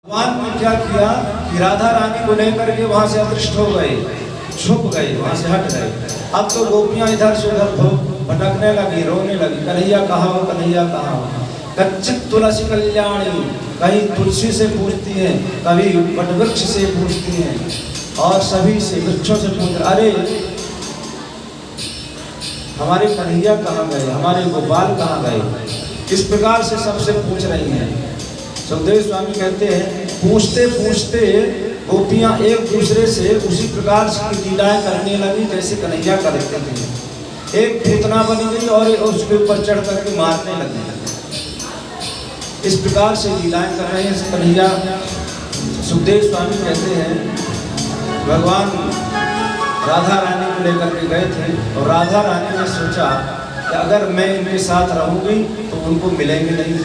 भगवान ने क्या किया कि राधा रानी को लेकर के वहां से अदृष्ट हो गए, छुप गए, वहां से हट गए। अब तो गोपियां इधर से उधर भटकने लगी, रोने लगी, कन्हैया कहाँ हो, कन्हैया कहाँ हो। कच्चित तुलसी कल्याणी, कहीं तुलसी से पूछती हैं, कभी वटवृक्ष से पूछती हैं, और सभी से वृक्षों से पूछ, अरे हमारे कन्हैया कहाँ गए, हमारे गोपाल कहाँ गए। इस प्रकार से सबसे पूछ रही हैं। सुखदेव स्वामी कहते हैं पूछते पूछते गोपियां एक दूसरे से उसी प्रकार की लीलाएं करने लगी जैसे कन्हैया करते थे। एक पूतना बनी गई और उसके ऊपर चढ़ करके मारने लगी। इस प्रकार से लीलाएं कर रहे हैं कन्हैया। सुखदेव स्वामी कहते हैं भगवान राधा रानी को लेकर के गए थे और राधा रानी ने सोचा कि अगर मैं इनके साथ रहूंगी तो उनको मिलेंगे नहीं।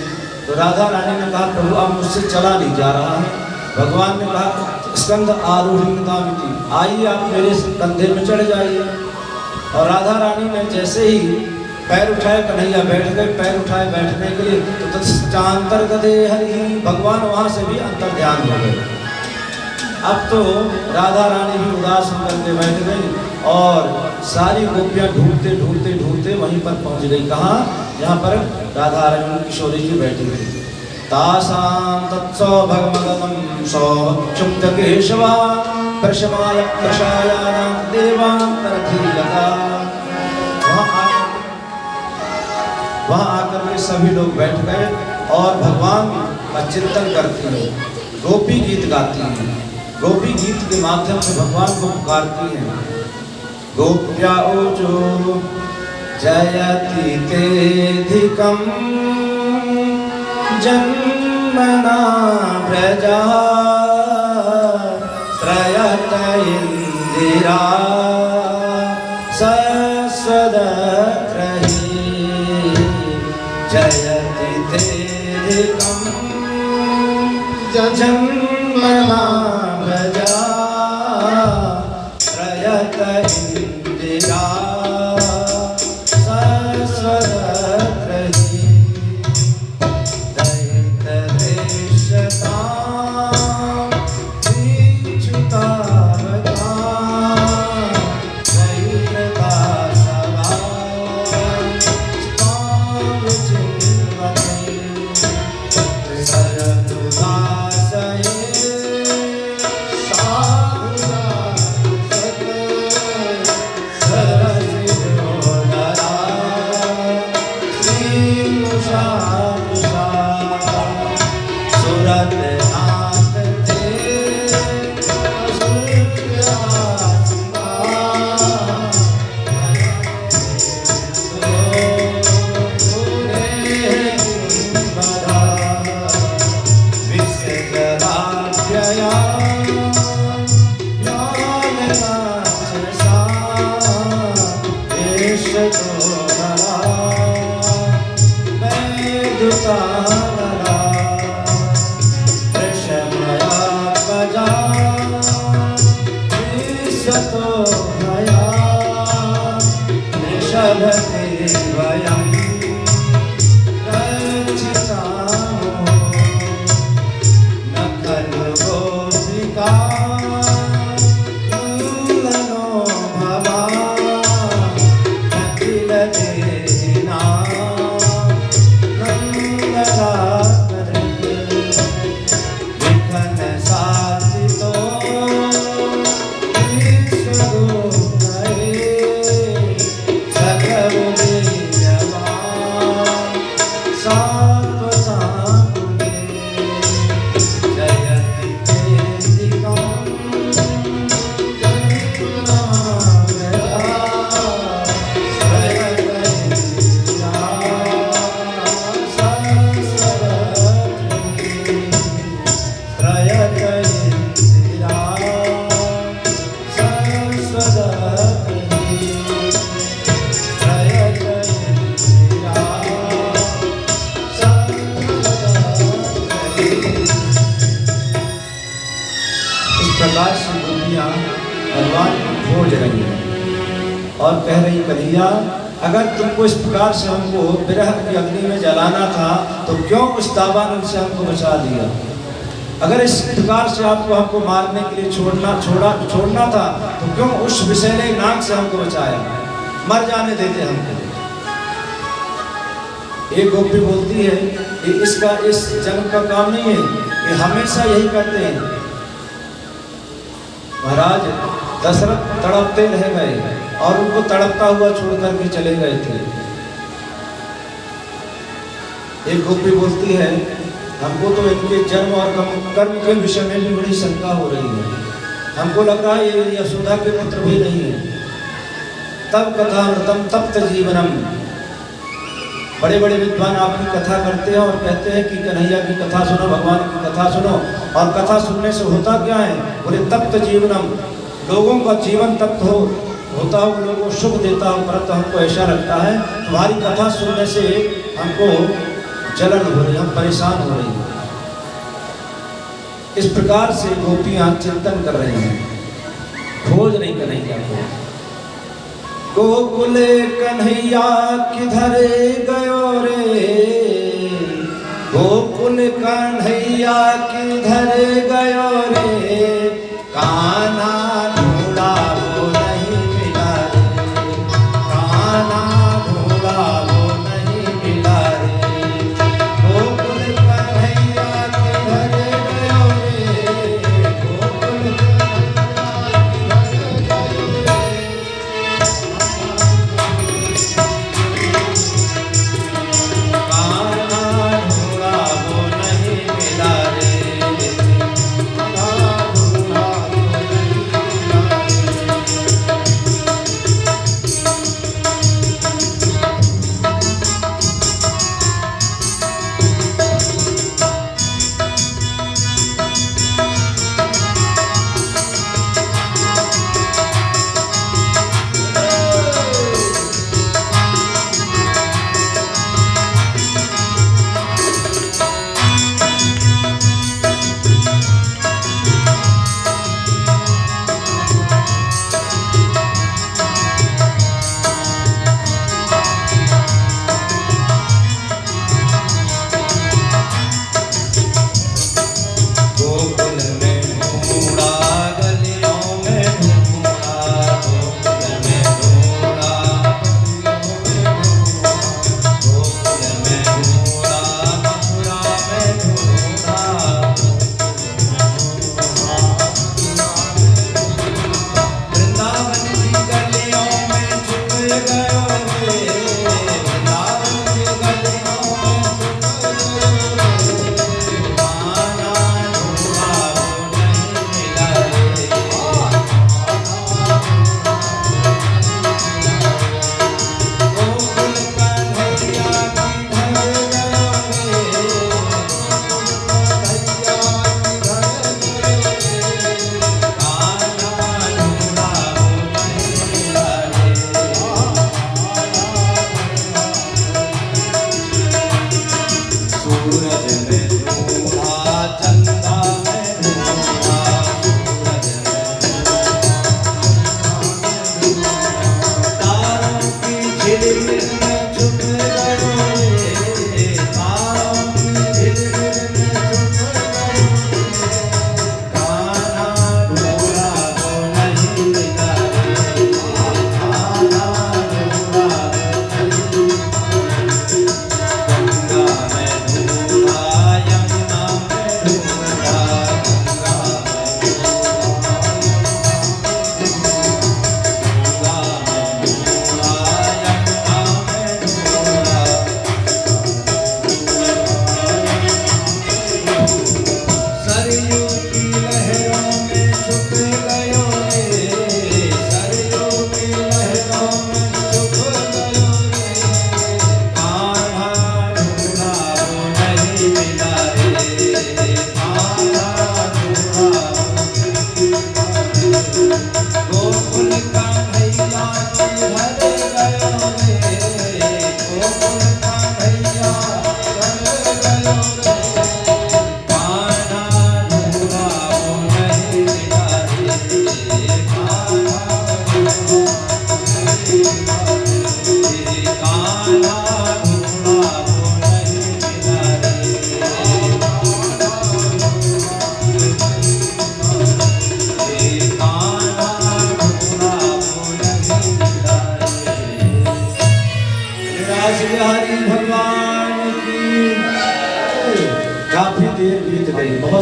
तो राधा रानी ने कहा प्रभु अब मुझसे चला नहीं जा रहा है। भगवान ने कहा स्कंद आरूढ़ता मिटी, आइए आप मेरे कंधे में चढ़ जाइए। और राधा रानी ने जैसे ही पैर उठाए कन्हैया बैठ गए, पैर उठाए बैठने के लिए तो तस्चांतर हरि, भगवान वहाँ से भी अंतर ध्यान हो गए। अब तो राधा रानी भी उदास होकर के बैठ गई और सारी गोपियां ढूंढते ढूंढते ढूंढते वहीं पर पहुंच गई। कहाँ? जहाँ पर राधा रानी किशोरी जी बैठी थी। तासां तत्सौभगमगमं सौक्षुब्ध केशवा प्रशमाय प्रशायानां देवान्तरधीयता। वहाँ आकर के सभी लोग बैठ गए और भगवान का चिंतन करती हैं, गोपी गीत गाती हैं। गोपी गीत के माध्यम से भगवान को पुकारती हैं। गोप्या ऊचो जयति तेधिकं जन्मना प्रजा प्रयत इंदिरा सस्वदत्रहि जयति तेधिकं जन्मना प्रजा प्रयत इंदिरा सस्वदत्रहि दयितदेशतां दीक्षुतावतां दयितदासवां स्वां चिन्वते सरदुदासये भगवान को खोज रही है और कह रही कन्हैया अगर तुमको इस प्रकार से हमको विरह की अग्नि में जलाना था तो क्यों उस दावानल से हमको बचा दिया। अगर इस प्रकार से आपको हमको मारने के लिए छोड़ना था तो क्यों उस विषैले नाग से हमको बचाया, मर जाने देते हमको। एक गोपी बोलती है कि इसका इस जन्म का काम नहीं है, ये हमेशा यही करते हैं। महाराज दशरथ तड़पते रह गए और उनको तड़पता हुआ छोड़ करके चले गए थे। एक गोपी बोलती है हमको तो इनके जन्म और कर्म के विषय में भी बड़ी शंका हो रही है, हमको लग रहा है ये यशोदा के पुत्र भी नहीं है। तब कथामृतम तप्त जीवनम, बड़े बड़े विद्वान आपकी कथा करते हैं और कहते हैं कि कन्हैया की कथा सुनो, भगवान की कथा सुनो, और कथा सुनने से होता क्या है, बोले तप्त जीवनम, लोगों का जीवन तप्त होता हो, लोगों को सुख देता हो, परंतु हमको ऐसा लगता है तुम्हारी कथा सुनने से हमको जलन हो रही, हम परेशान हो रही हैं। इस प्रकार से गोपियां चिंतन कर रहे हैं, खोज नहीं कन्हैया को। गोकुल कन्हैया किधर गयो रे, गोकुल कन्हैया किधर गयो रे, कान्हा ढूंढा वो नहीं मिला रे, कान्हा ढूंढा वो नहीं मिला रे, गोकुल कन्हैया किधर गयो रे, गोकुल कन्हैया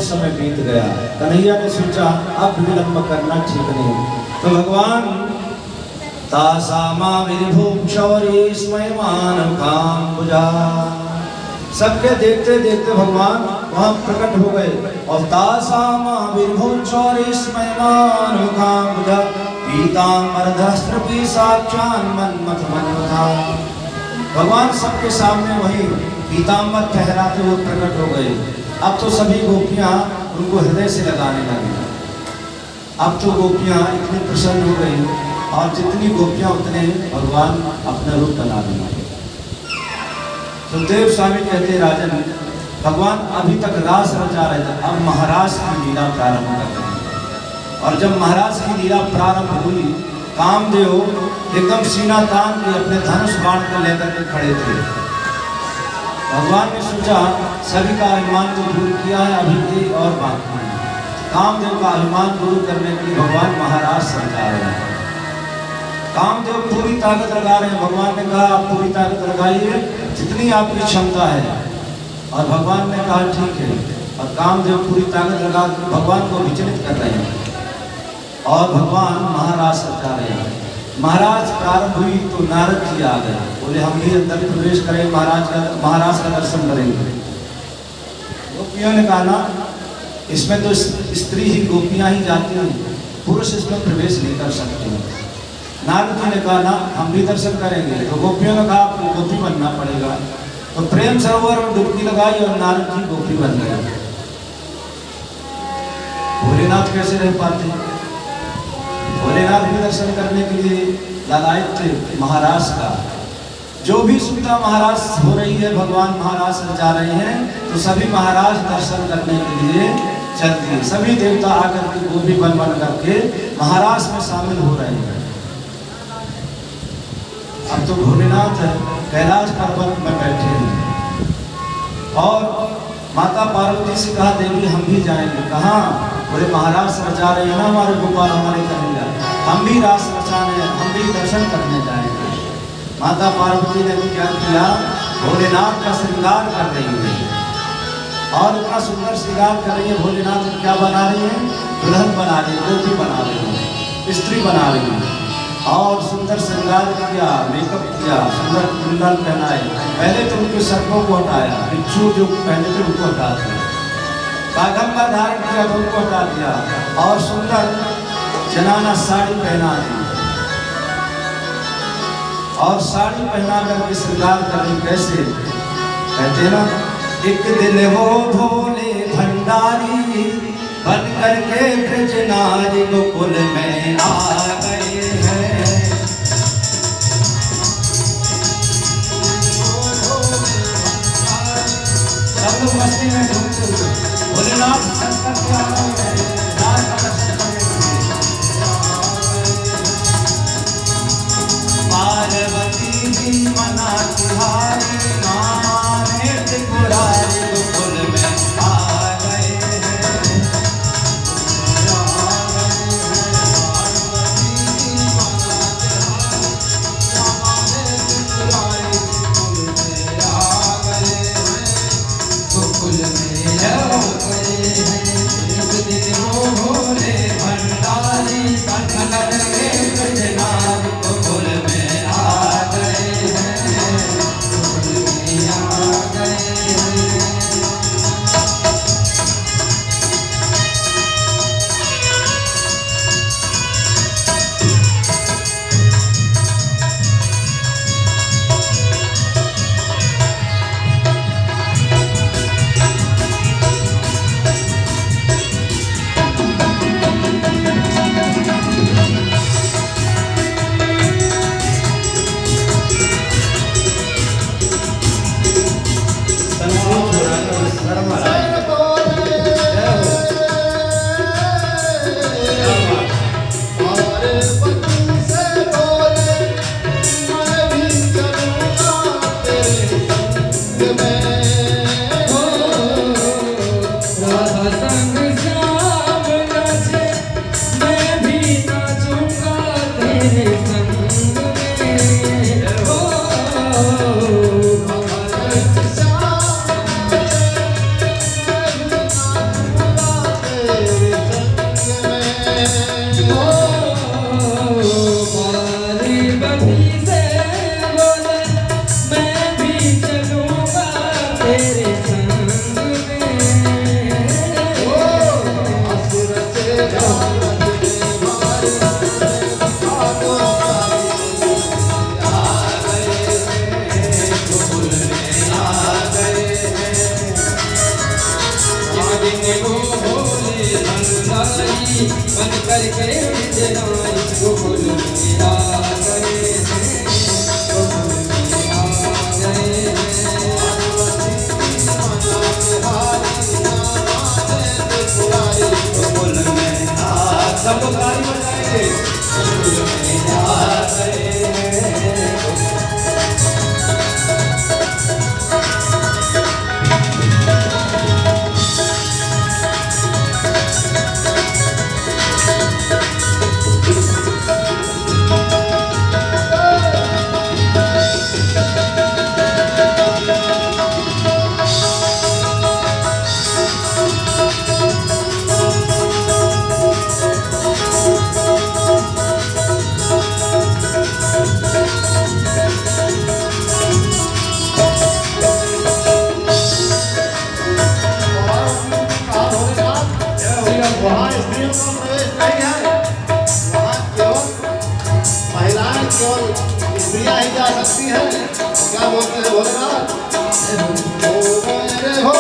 बहुत समय बीत गया। कन्हैया ने सोचा अब विलंब करना ठीक नहीं। तो भगवान तासामा विभुम शौर्य स्मयमान काम बुझा, सबके देखते देखते भगवान वहां प्रकट हो गए। और तासामा विभुम शौर्य स्मयमान काम बुझा, पीताम्बरधस्त्र की साक्षान मन्मथ मनमथा। भगवान सबके सामने वही पीताम्बर फहराते हुए प्रकट हो गए। अब तो सभी गोपियां उनको हृदय से लगाने लगी। अब तो गोपियां इतनी प्रसन्न हो गई और जितनी गोपियां उतने भगवान अपना रूप बना लेंगे। सुखदेव स्वामी कहते राजन, भगवान अभी तक रास रचा रहे थे, अब महाराज की लीला प्रारंभ कर रहे हैं। और जब महाराज की लीला प्रारंभ हुई, कामदेव एकदम सीना तान के अपने धनुष बाण को लेकर के खड़े थे। भगवान ने सोचा सभी का अभिमान को दूर किया है, अभी एक और बाकी है। कामदेव का अभिमान दूर करने के लिए भगवान महाराज समझा रहे हैं। कामदेव पूरी ताकत लगा रहे हैं। भगवान ने कहा आप पूरी ताकत लगाइए जितनी आपकी क्षमता है। और भगवान ने कहा ठीक है। और कामदेव पूरी ताकत लगा भगवान को विचलित कर रहे हैं। और भगवान महाराज समझा रहे हैं। महाराज प्रारंभ हुई तो नारद जी आ गए, बोले हम भी अंदर प्रवेश करें, महाराज का दर्शन करेंगे। गोपियों ने कहा ना इसमें तो स्त्री ही गोपियां ही जाती हैं, पुरुष इसमें प्रवेश नहीं कर सकते। नारद जी ने कहा ना हम भी दर्शन करेंगे। तो गोपियों ने कहा आपको गोपी बनना पड़ेगा। तो प्रेम सरोवर में डुबकी लगाई और नारद जी गोपी बन गए। भोलेनाथ कैसे रह पाते? भोलेनाथ भी दर्शन करने के लिए लालायित थे महाराज का। जो भी सुविधा महाराज हो रही है भगवान महाराज जा रहे हैं, तो सभी महाराज दर्शन करने के लिए चलते हैं। सभी देवता आकर के गोपी बन बन करके महाराज में शामिल हो रहे हैं। अब तो भोलेनाथ कैलाश पर्वत में बैठे हैं और माता पार्वती से कहा देवी हम भी जाएंगे। कहाँ? बोले महाराज रचा रहे हैं ना हमारे गोपाल हमारे कन्हैया, हम भी रास रचाने, हम भी दर्शन करने जाएंगे। माता पार्वती ने क्या किया? भोलेनाथ का श्रृंगार कर रही है और इतना सुंदर श्रृंगार कर रही है। भोलेनाथ क्या बना रही है? दुल्हन बना रही है, गोपी बना रही है, स्त्री बना रही है। और सुंदर श्रृंगार किया, मेकअप किया, सुंदर कुंडल पहनाए। पहले तो उनके सर्पों को हटाया, बिच्छू जो पहले थे उनको हटा दिया, कागम का धारण किया तो उनको हटा दिया और सुंदर जनाना साड़ी पहना दी। और साड़ी पहना करके श्रृंगार करनी कैसे? कहते हैं ना एक दिल हो भोले भंडारी बन करके ब्रज नारी गोकुल में आ गए हैं। सब लोग मस्ती में झूमते हुए भोलेनाथ शंकर के आ गए हैं, राज का दर्शन करने के लिए। पार्वती जी मना तिहारी माने त्रिपुरारी गोकुल में आ गए हैं। बिहारी बन करके बिजराई गोकुल में आ गए हैं, गोकुल में आ गए हैं, गोकुल में आ सब गाड़ी बजाएंगे, गोकुल में आ गए हैं। वहाँ स्त्रियों का प्रवेश नहीं है, वहाँ केवल महिलाएं केवल स्त्रियां ही जा सकती हैं। क्या बोलते हैं भोलेनाथ? हो मेरे हो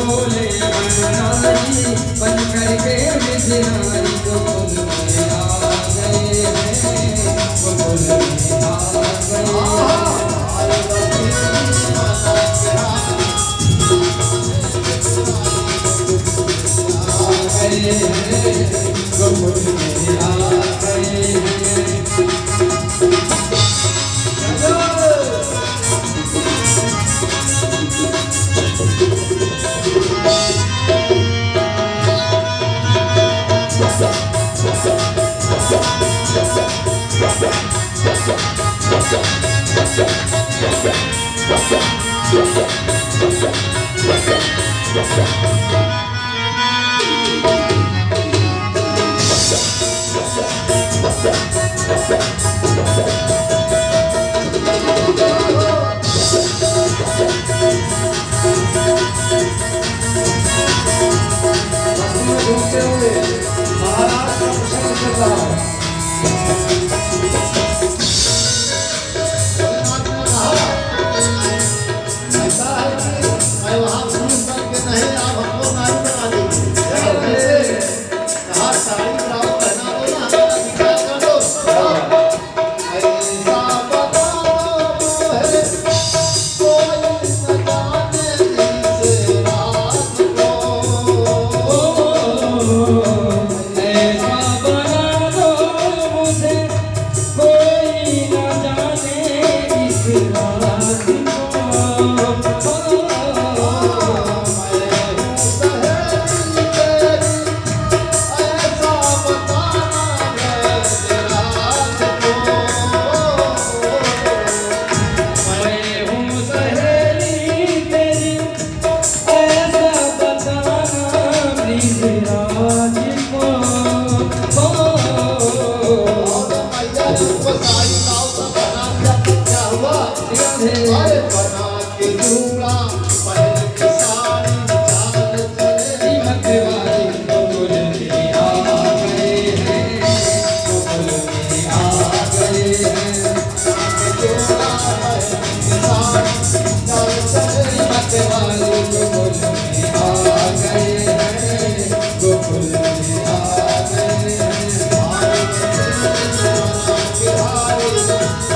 भोले बननारी बन करके बिजराई गोकुल में आ गए हैं, गोकुल में आ गए हैं, गोकुल में आ गए हैं। घूमते हुए महाराज का प्रसंग चल रहा है। ऐसा है कि मैं वहाँ पुरुष बन के नहीं, आप हमको नारी बना दीजिए। कहा साड़ी ब्लाउज पहना दो ना, हमारा विचार कर दो। ऐसा बता दो है कोई न जाने जिसे रात को। ऐसा बना दो मुझे कोई न जाने इस रात को। बिहारी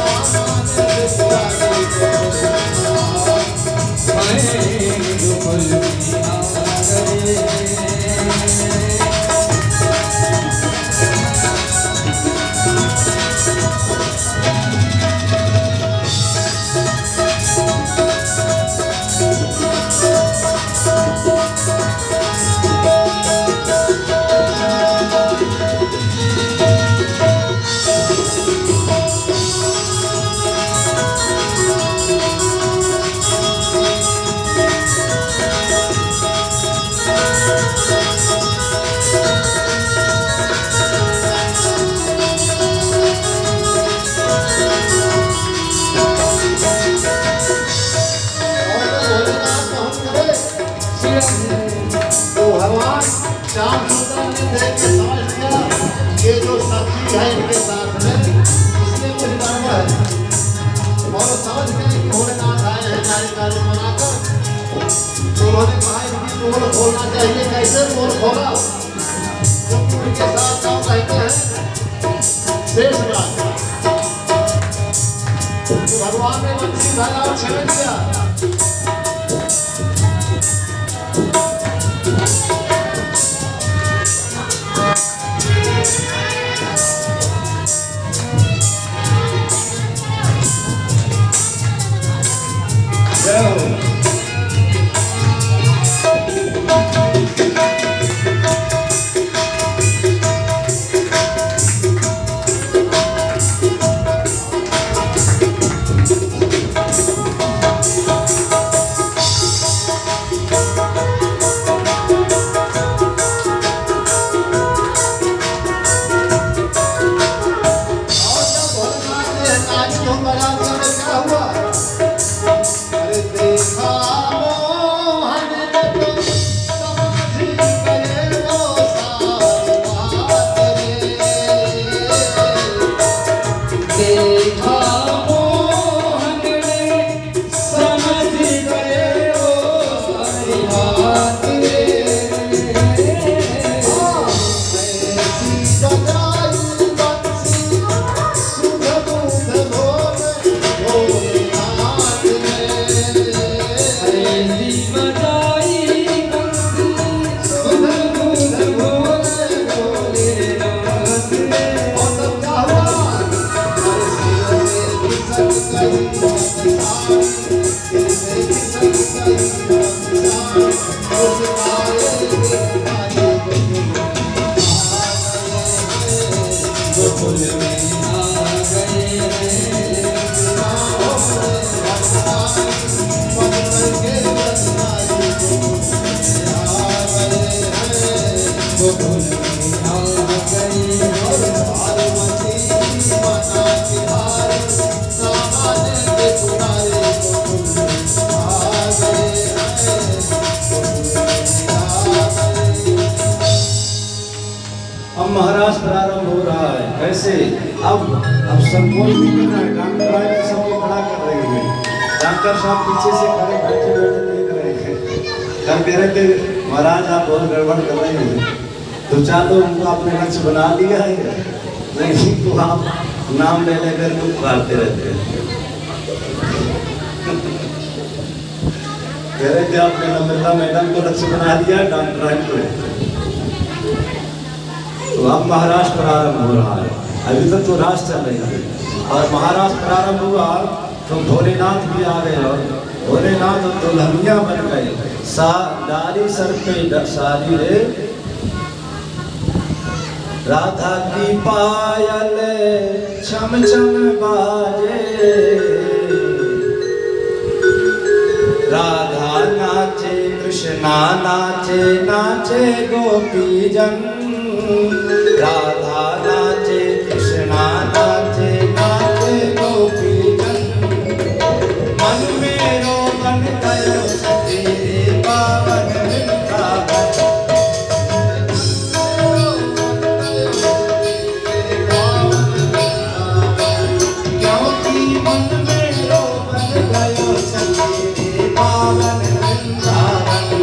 तो भगवान श्याम सुंदर ने देख के समझ लिया ये जो शक्ति है इनके साथ में इसलिए कुछ गड़बड़ है और समझ गए कि भोलेनाथ आए हैं नारी नारी बनाकर तो उन्होंने कहा इनकी पोल खोलना चाहिए कैसे पोल खोला क्योंकि उनके साथ काम रहते हैं शेष राज तो भगवान ने बंसी धारा और छेड़ दिया महाराज प्रारंभ हो रहा है कैसे अब संकोच नहीं करना है। डॉक्टर आए तो सबको खड़ा कर रहे हैं। डॉक्टर साहब पीछे से खड़े बैठे बैठे देख रहे हैं। कल कह रहे थे महाराज आप बहुत गड़बड़ कर रहे हैं तो चालो उनको आपने लक्ष्य बना लिया है नहीं तो आप नाम ले लेकर तो पुकारते रहते हैं। कह रहे थे आपने नम्रता मैडम को लक्ष्य बना दिया डॉक्टर आए को। तो अब महाराज प्रारंभ हो रहा है। अभी तक तो रास चल रही है और महाराज प्रारंभ हुआ तो भोलेनाथ भी आ गए और भोलेनाथ दुल्हनिया बन गए। डाली सर पे सारी रे राधा की पायल छम छम बाजे राधा नाचे कृष्णा नाचे नाचे गोपी जन राधा नाचे कृष्णा नाचे नाचे गोपी जन मन मेरो मन गयो सखी पावन वृंदावन क्योंकि मन मेरो मन गयो सखी पावन वृंदावन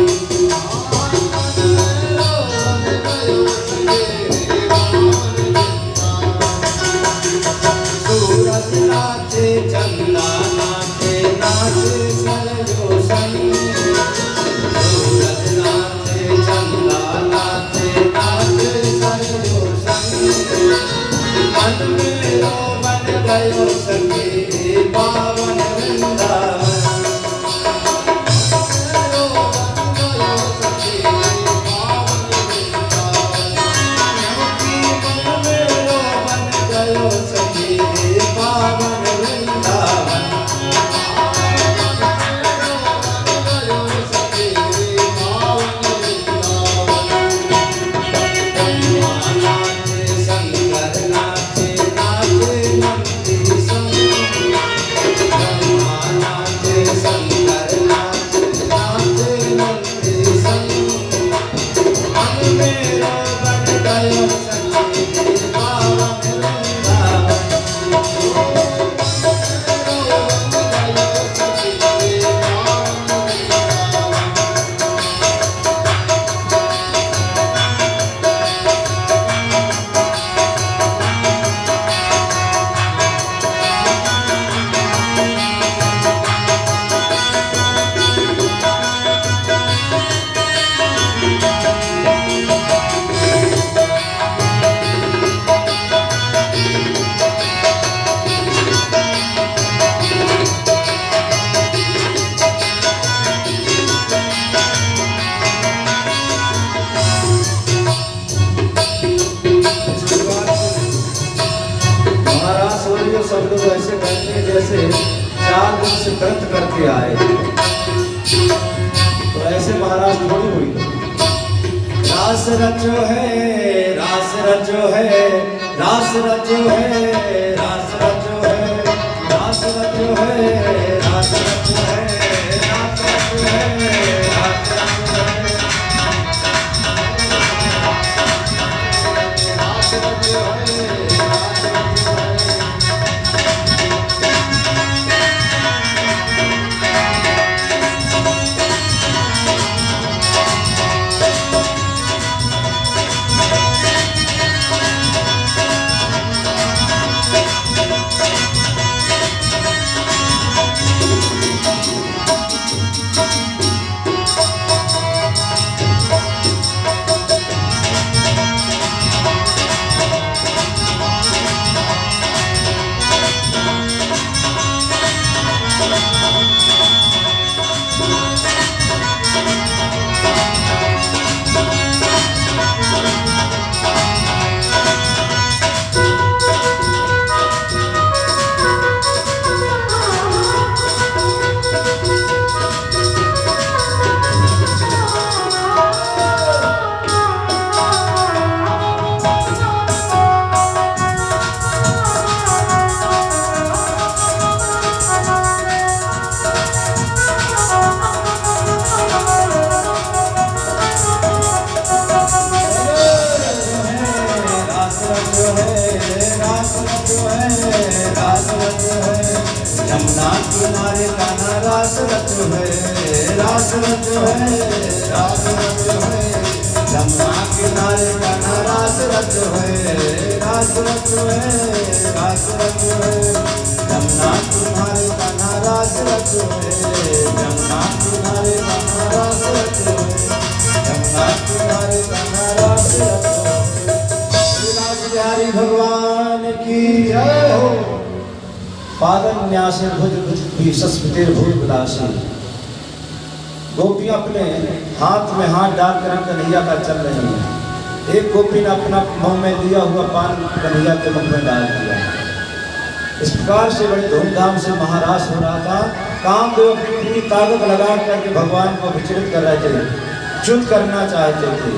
नाचे चंदा नाचे नाचे सरजो संग सूरज नाचे चंदा नाचे नाचे सरजो संग मन मेरो मन गयो सखी पावन वृंदावन सब लोग ऐसे कहते हैं जैसे 4 दिन से व्रत करके आए, तो ऐसे महाराज थोड़ी हुई। रास रचो है, रास रचो है, रास रचो है, रास रचो है, रास रचो है, रास रचो है, रास रचो है, रास रचो है। यमुना किनारे कान्हा रास रचो है, रास रचो है, रास रचो है। यमुना किनारे कान्हा रास रचो है, रास रचो है, रास रचो है। यमुना किनारे कान्हा रास रचो है, यमुना किनारे कान्हा रास रचो है, यमुना किनारे कान्हा रास रचो है। श्रीनाथ बिहारी भगवान की जय हो। पादन्यासे भुज भुज विशस्पतिर भूल विलासी। गोपियां अपने हाथ में हाथ डालकर कन्हैया का चल रही हैं। एक गोपी ने अपना मुंह में दिया हुआ पान कन्हैया के मुख में डाल दिया। इस प्रकार से बड़ी धूमधाम से महारास हो रहा था। कामदेव अपनी पूरी ताकत लगा करके भगवान को विचलित कर रहे थे, च्युत करना चाहते थे।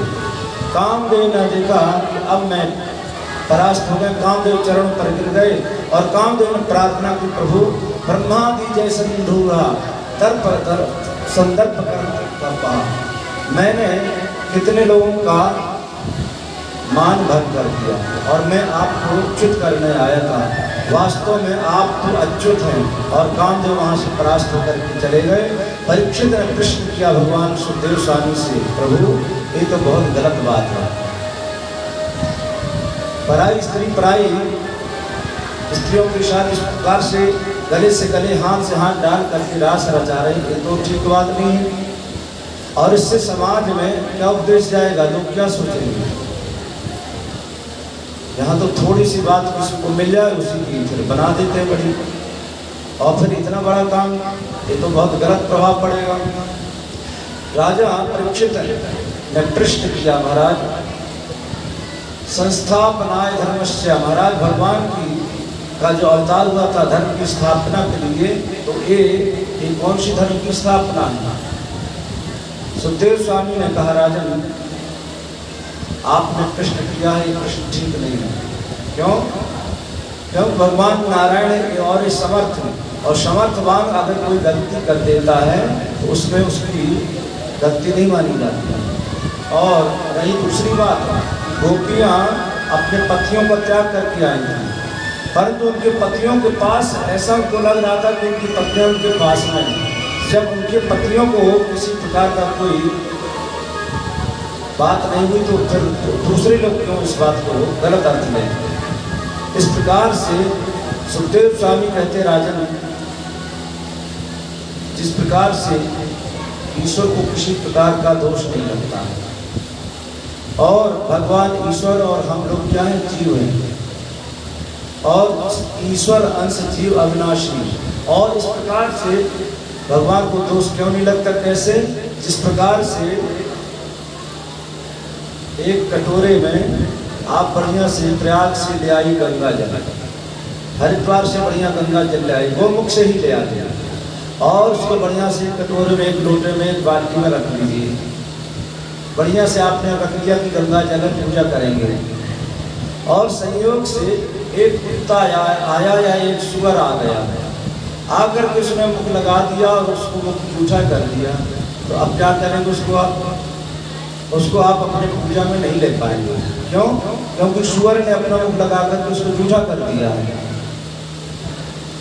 कामदेव ने देखा कि अब मैं परास्त हो गए। कामदेव चरणों पर गिर गए और कामदेव ने प्रार्थना की, प्रभु ब्रह्मादि जैसे ढूंढा तर्प कर संदर्भ कर पा। मैंने कितने लोगों का मान भंग कर दिया और मैं आपको च्युत करने आया था। वास्तव में आप तो अच्युत हैं। और कामदेव वहाँ से परास्त होकर के चले गए। परीक्षित ने प्रश्न किया भगवान सुखदेव स्वामी से, प्रभु ये तो बहुत गलत बात है। पराई स्त्री पराई स्त्रियों के साथ इस प्रकार से गले से गले हाथ से हाथ डाल करके रास रचा रहे, ये तो ठीक बात नहीं है। और इससे समाज में क्या उपदेश जाएगा, लोग क्या सोचेंगे। यहाँ तो थोड़ी सी बात किसी को मिल जाए उसी की फिर बना देते हैं बड़ी, और फिर इतना बड़ा काम, ये तो बहुत गलत प्रभाव पड़ेगा। राजा परीक्षित ने प्रश्न किया, महाराज संस्थापनाय धर्मस्य, महाराज भगवान की का जो अवतार हुआ था धर्म की स्थापना के लिए, तो ये कौन सी धर्म की स्थापना है। सुखदेव स्वामी ने कहा, राजन आपने प्रश्न किया है, ये प्रश्न ठीक नहीं है। क्यों? क्योंकि भगवान नारायण और समर्थ, और समर्थवान अगर कोई गलती कर देता है तो उसमें उसकी गलती नहीं मानी जाती। और रही दूसरी बात, गोपियां अपने पतियों को त्याग करके आई थी, परंतु उनके पतियों के पास ऐसा उनको लग रहा था कि उनकी पत्नियां उनके पास में। जब उनके पतियों को किसी प्रकार का कोई बात नहीं हुई तो फिर दूसरे लोग क्यों इस बात को गलत अर्थ लें। इस प्रकार से सुखदेव स्वामी कहते, राजन जिस प्रकार से ईश्वर को किसी प्रकार का दोष नहीं लगता, और भगवान ईश्वर और हम लोग क्या हैं, जीव हैं, और ईश्वर अंश जीव अविनाशी। और इस प्रकार से भगवान को दोष क्यों नहीं लगता। कैसे? जिस प्रकार से एक कटोरे में आप बढ़िया से प्रयाग से ले आई गंगा जल, हरिद्वार से बढ़िया गंगा जल ले आई, गोमुख से ही ले आते और उसको बढ़िया से कटोरे में, एक लोटे में, एक बाल्टी में रख लीजिए। बढ़िया से आपने रख लिया कि गंगा जल पूजा करेंगे। और संयोग से एक कुत्ता आया या एक सुअर आ गया, आकर के उसने मुख लगा दिया और उसको मुख जूठा कर दिया। तो अब क्या करेंगे? उसको आप अपने पूजा में नहीं ले पाएंगे। क्यों? क्योंकि सुअर ने अपना मुख लगा करके उसको जूठा कर दिया है।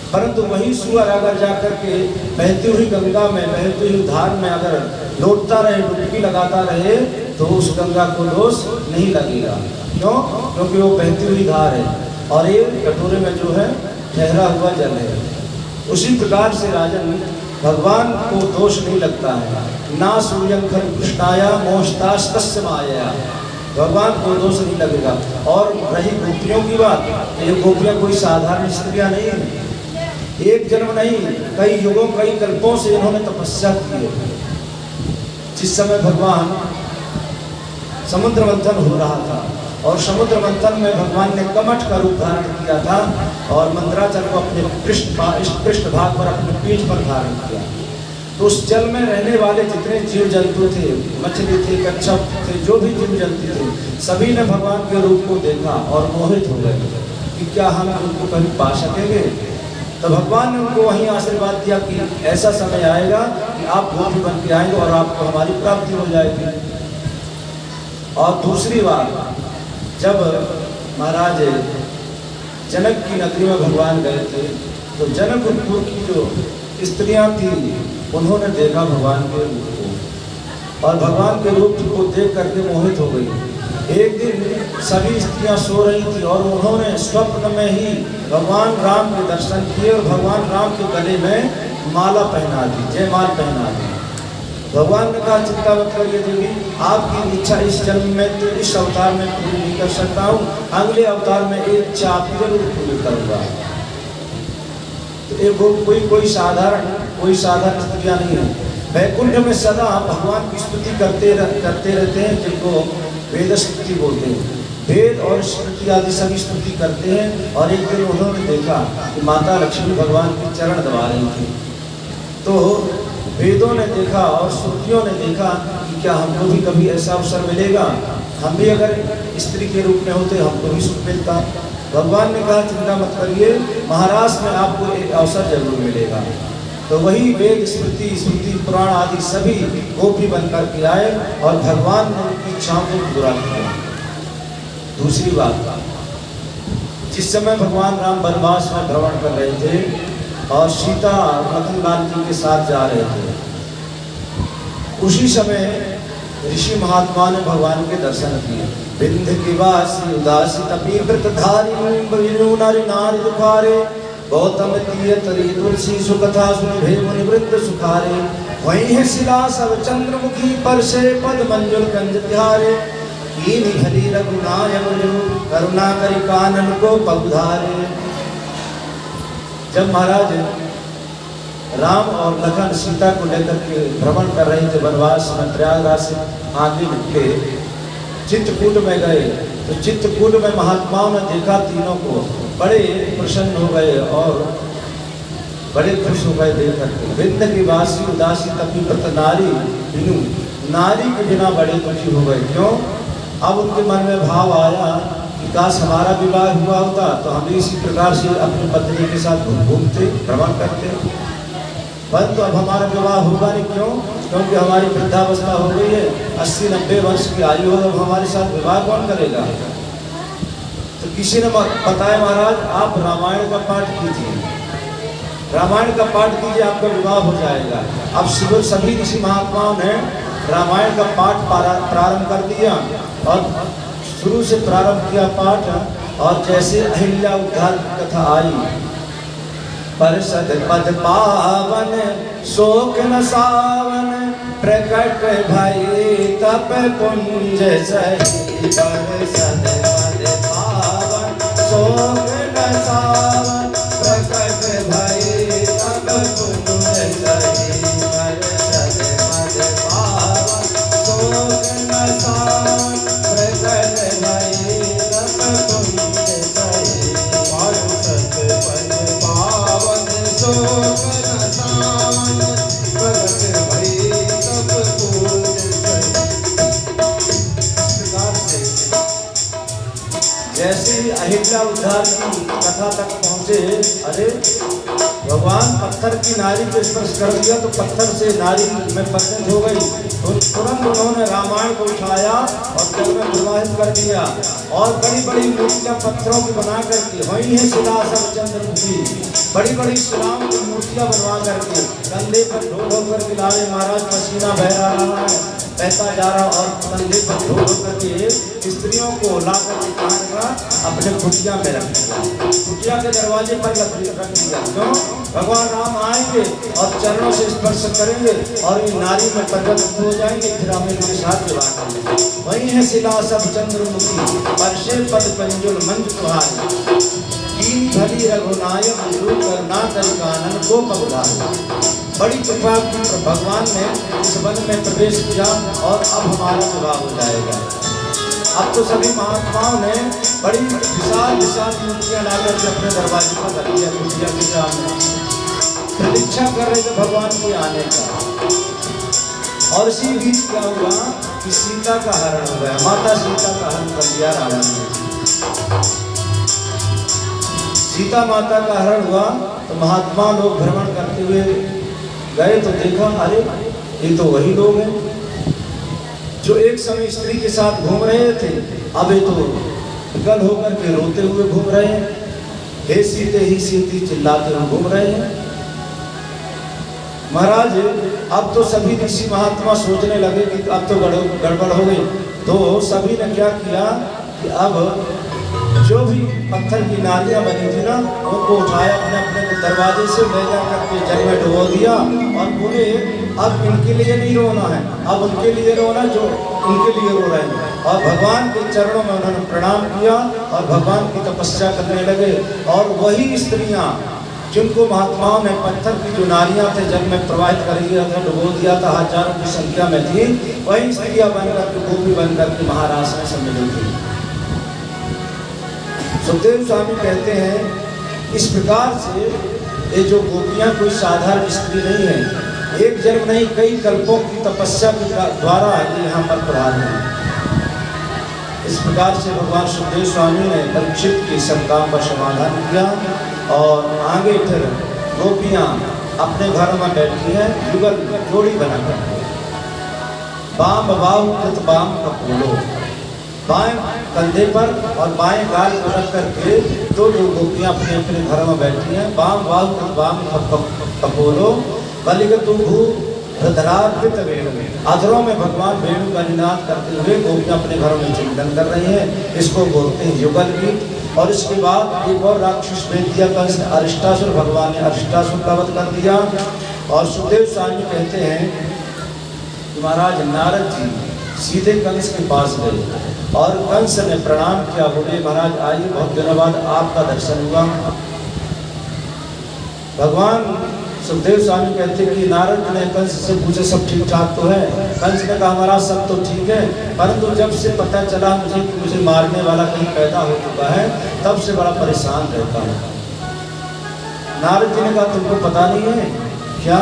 परंतु वही सुअर अगर जाकर के बहती हुई गंगा में, बहती हुई धार में अगर लौटता रहे, डुबकी लगाता रहे, तो उस गंगा को दोष नहीं लगेगा। क्यों? क्योंकि वो बहती हुई धार है और ये कटोरे में जो है ठहरा हुआ जल है। उसी प्रकार से राजन भगवान को दोष नहीं लगता है। ना सूर्यं खल कृष्णाया मोष्टास्तस्य माया, भगवान को दोष नहीं लगेगा। और रही गोपियों की बात, ये गोपियां कोई साधारण स्त्रियां नहीं है। एक जन्म नहीं, कई युगों, कई कल्पों से इन्होंने तपस्या की है। जिस समय भगवान समुद्र मंथन हो रहा था और समुद्र मंथन में भगवान ने कमठ का रूप धारण किया था और मंदराचल को अपने पृष्ठ भाग पर, अपने पीठ पर धारण किया। तो उस जल में रहने वाले जितने जीव जंतु थे, मछली थे, कच्छप थे, जो भी जीव जंतु थे, सभी ने भगवान के रूप को देखा और मोहित हो गए कि क्या हम उनको कभी पा सकेंगे। तो भगवान ने उनको वहीं आशीर्वाद दिया कि ऐसा समय आएगा कि आप गोपी बन के आएंगे और आपको हमारी प्राप्ति हो जाएगी। और दूसरी बात, जब महाराज जनक की नगरी में भगवान गए थे, तो जनकपुर की जो स्त्रियां थी, उन्होंने देखा भगवान के रूप को और भगवान के रूप को देख करके मोहित हो गई। एक दिन सभी स्त्रियां सो रही थी और उन्होंने स्वप्न में ही भगवान राम के दर्शन किए और भगवान राम के गले में माला पहना दी, जयमाल पहना दी। भगवान ने कहा चिंता मत करिए देवी, आपकी इच्छा इस जन्म में, तो इस अवतार में पूरी नहीं कर सकता हूँ, अगले अवतार में एक इच्छा आपकी जरूर पूरी करूँगा। तो एक कोई साधारण स्त्रियाँ नहीं है। वैकुंठ में सदा भगवान की स्तुति करते रहते हैं, जिनको वेद स्तुति बोलते हैं। वेद और स्मृति आदि सभी स्तुति करते हैं। और एक दिन उन्होंने देखा कि माता लक्ष्मी भगवान के चरण दबा रही थी। तो वेदों ने देखा और श्रुतियों ने देखा कि क्या हमको भी कभी ऐसा अवसर मिलेगा, हम भी अगर स्त्री के रूप में होते हमको भी सुख मिलता। भगवान ने कहा चिंता मत करिए, महाराज में आपको एक अवसर जरूर मिलेगा। तो वही वेद, स्मृति, पुराण आदि सभी गोपी बनकर के आए और भगवान ने उनकी इच्छाओं को पूरा किया। दूसरी बात, जिस समय भगवान राम वनवास में भ्रमण कर रहे थे और सीता लखन लाल जी के साथ जा रहे थे, उसी समय ऋषि महात्मा ने भगवान के दर्शन किए। बिंद की वासी उदासी तपी व्रतधारी नारी नारी दुखारे, गौतम तीयतरी तुलसी सुकथा सुन भे मुनि वृद्ध सुखारे, वही है शिला सब चंद्रमुखी पर से पद मंजुल कंज तिहारे, कीनी हरि रघुनायक करुणा करि कानन को पगुधारे। जब महाराज राम और लखन सीता को लेकर के भ्रमण कर रहे थे वनवास में, प्रयागराज से आगे निकले, चित्रकूट में गए, तो चित्रकूट में महात्माओं ने देखा तीनों को, बड़े प्रसन्न हो गए और बड़े खुश हो गए देख करके। विंध्य की वासी उदासी तपी व्रत नारी बिनु, नारी के बिना बड़े दुखी हो गए। क्यों? अब उनके मन में भाव आया कि काश हमारा विवाह हुआ होता तो हम इसी प्रकार से अपनी पत्नी के साथ घूमते, भ्रमण करते, परंतु अब हमारा विवाह होगा नहीं। क्यों? क्योंकि हमारी वृद्धावस्था हो गई है, 80-90 वर्ष की आयु हो, अब हमारे साथ विवाह कौन करेगा? तो किसी ने बताया महाराज आप रामायण का पाठ कीजिए, रामायण का पाठ कीजिए, आपका विवाह हो जाएगा। अब सुबह सभी ऋषि महात्माओं ने रामायण का पाठ प्रारंभ कर दिया और शुरू से प्रारंभ किया पाठ। और जैसे अहिल्या उद्धार की कथा आई, परसद पद पावन शोक न सावन, प्रकट भई तप कुंज सही, परसद पद पावन शोक न सावन, प्रकट भई तप कुंज सही, परसद पद पावन शोक न सावन, प्रकट भई तप कुंज सही, परसद कर सावन प्रगट भई तब पूज। जैसे ही अहिल्या उद्धार की कथा तक पहुंचे, अरे भगवान पत्थर की नारी को स्पर्श कर दिया तो पत्थर से नारी में परिणत हो गई। तो तुरंत उन्होंने रामायण को उठाया और जल में प्रवाहित कर दिया और बड़ी बड़ी मूर्तियां पत्थरों की बना करके वही है शिला सब चंद्रमुखी, बड़ी बड़ी शिलाओं की मूर्तियां बनवा करके कंधे पर ढो ढो कर लाए महाराज पसीना बह रहा है, बहता जा रहा और कंधे पर ढो ढो करके स्त्रियों को ला करके अपने कुटिया में रख दिया, कुटिया के दरवाजे पर रख दिया। क्यों? भगवान राम आएंगे और चरणों से स्पर्श करेंगे और ये नारी में परिवर्तित हो जाएंगे, फिर हम इनके साथ विवाह करेंगे। वही है शिला सब चंद्रमुखी, परशे पद पंजुल मंज तुम्हारी, कीन भली रघुनायक गुरु करुणा कर कानन को पगुधारी। बड़ी कृपा भगवान ने इस वन में प्रवेश किया और अब हमारा विवाह हो जाएगा। अब तो सभी महात्माओं ने बड़ी विशाल विशाल मूर्तियां लाकर के अपने दरवाजे पर रख दिया, कुटिया के सामने प्रतीक्षा कर रहे थे भगवान के आने का। और इसी बीच क्या हुआ कि सीता का हरण हो गया, माता सीता का हरण कर दिया रावण ने। सीता माता का हरण हुआ तो महात्मा लोग भ्रमण करते हुए गए तो देखा, अरे ये तो वही लोग हैं जो एक समय स्त्री के साथ घूम रहे थे, अब ये तो विकल होकर के रोते हुए घूम रहे हैं, हे सीते ही सीती चिल्लाते हुए घूम रहे हैं। महाराज अब तो सभी ऋषि महात्मा सोचने लगे कि अब तो गड़बड़ हो गई, तो सभी ने क्या किया कि अब जो भी पत्थर की नारियां बनी थी ना उनको उठाया, अपने अपने दरवाजे से ले जा करके जल में डुबो दिया और बोले अब इनके लिए नहीं रोना है, अब उनके लिए रोना जो उनके लिए रो रहे हैं। और भगवान के चरणों में उन्होंने प्रणाम किया और भगवान की तपस्या करने लगे। और वही स्त्रियां जिनको महात्माओं ने पत्थर की जो नारियां थे जल में प्रवाहित कर दिया था, डुबो दिया था, हजारों की संख्या में थी, वही स्त्रियां बनकर के गोपी बनकर के महाराज में सम्मिलित थी। सुखदेव स्वामी कहते हैं इस प्रकार से ये जो गोपियां कोई साधारण स्त्री नहीं है, एक जन्म नहीं कई कल्पों की तपस्या के द्वारा यहाँ पर प्रधान है। इस प्रकार से भगवान सुखदेव स्वामी ने परीक्षित की शंका का समाधान किया और आगे फिर गोपियां अपने घर में बैठी हैं युगल जोड़ी बनाकर, बाम बाहु कृत बाम कपूलो, बाएं कंधे पर और बाएं गाल पर रख करके दो गोपियां अपने अपने घर में बैठी हैं, बाम बाहु कृत बाम कपूलो बलिगतु भू हृदरार्पित वेणु, अधरों में भगवान वेणु का निनाद करते हुए गोपियां अपने घरों में चिंतन कर रही हैं, इसको बोलते हैं युगल गीत। और इसके बाद एक और राक्षस भेज दिया कंस ने, अरिष्टासुर, भगवान ने अरिष्टासुर का वध कर दिया। और सुखदेव स्वामी कहते हैं कि महाराज नारद जी सीधे कंस के पास गए और कंस ने प्रणाम किया, बोले महाराज आइए, बहुत दिनों बाद आपका दर्शन हुआ। भगवान सुखदेव स्वामी कहते हैं कि नारद ने कंस से पूछे सब ठीक ठाक तो है? कंस ने कहा हमारा सब तो ठीक है, परंतु जब से पता चला मुझे कि मुझे मारने वाला कहीं पैदा हो चुका है तब से बड़ा परेशान रहता हूँ। नारद जी ने कहा तुमको पता नहीं है क्या?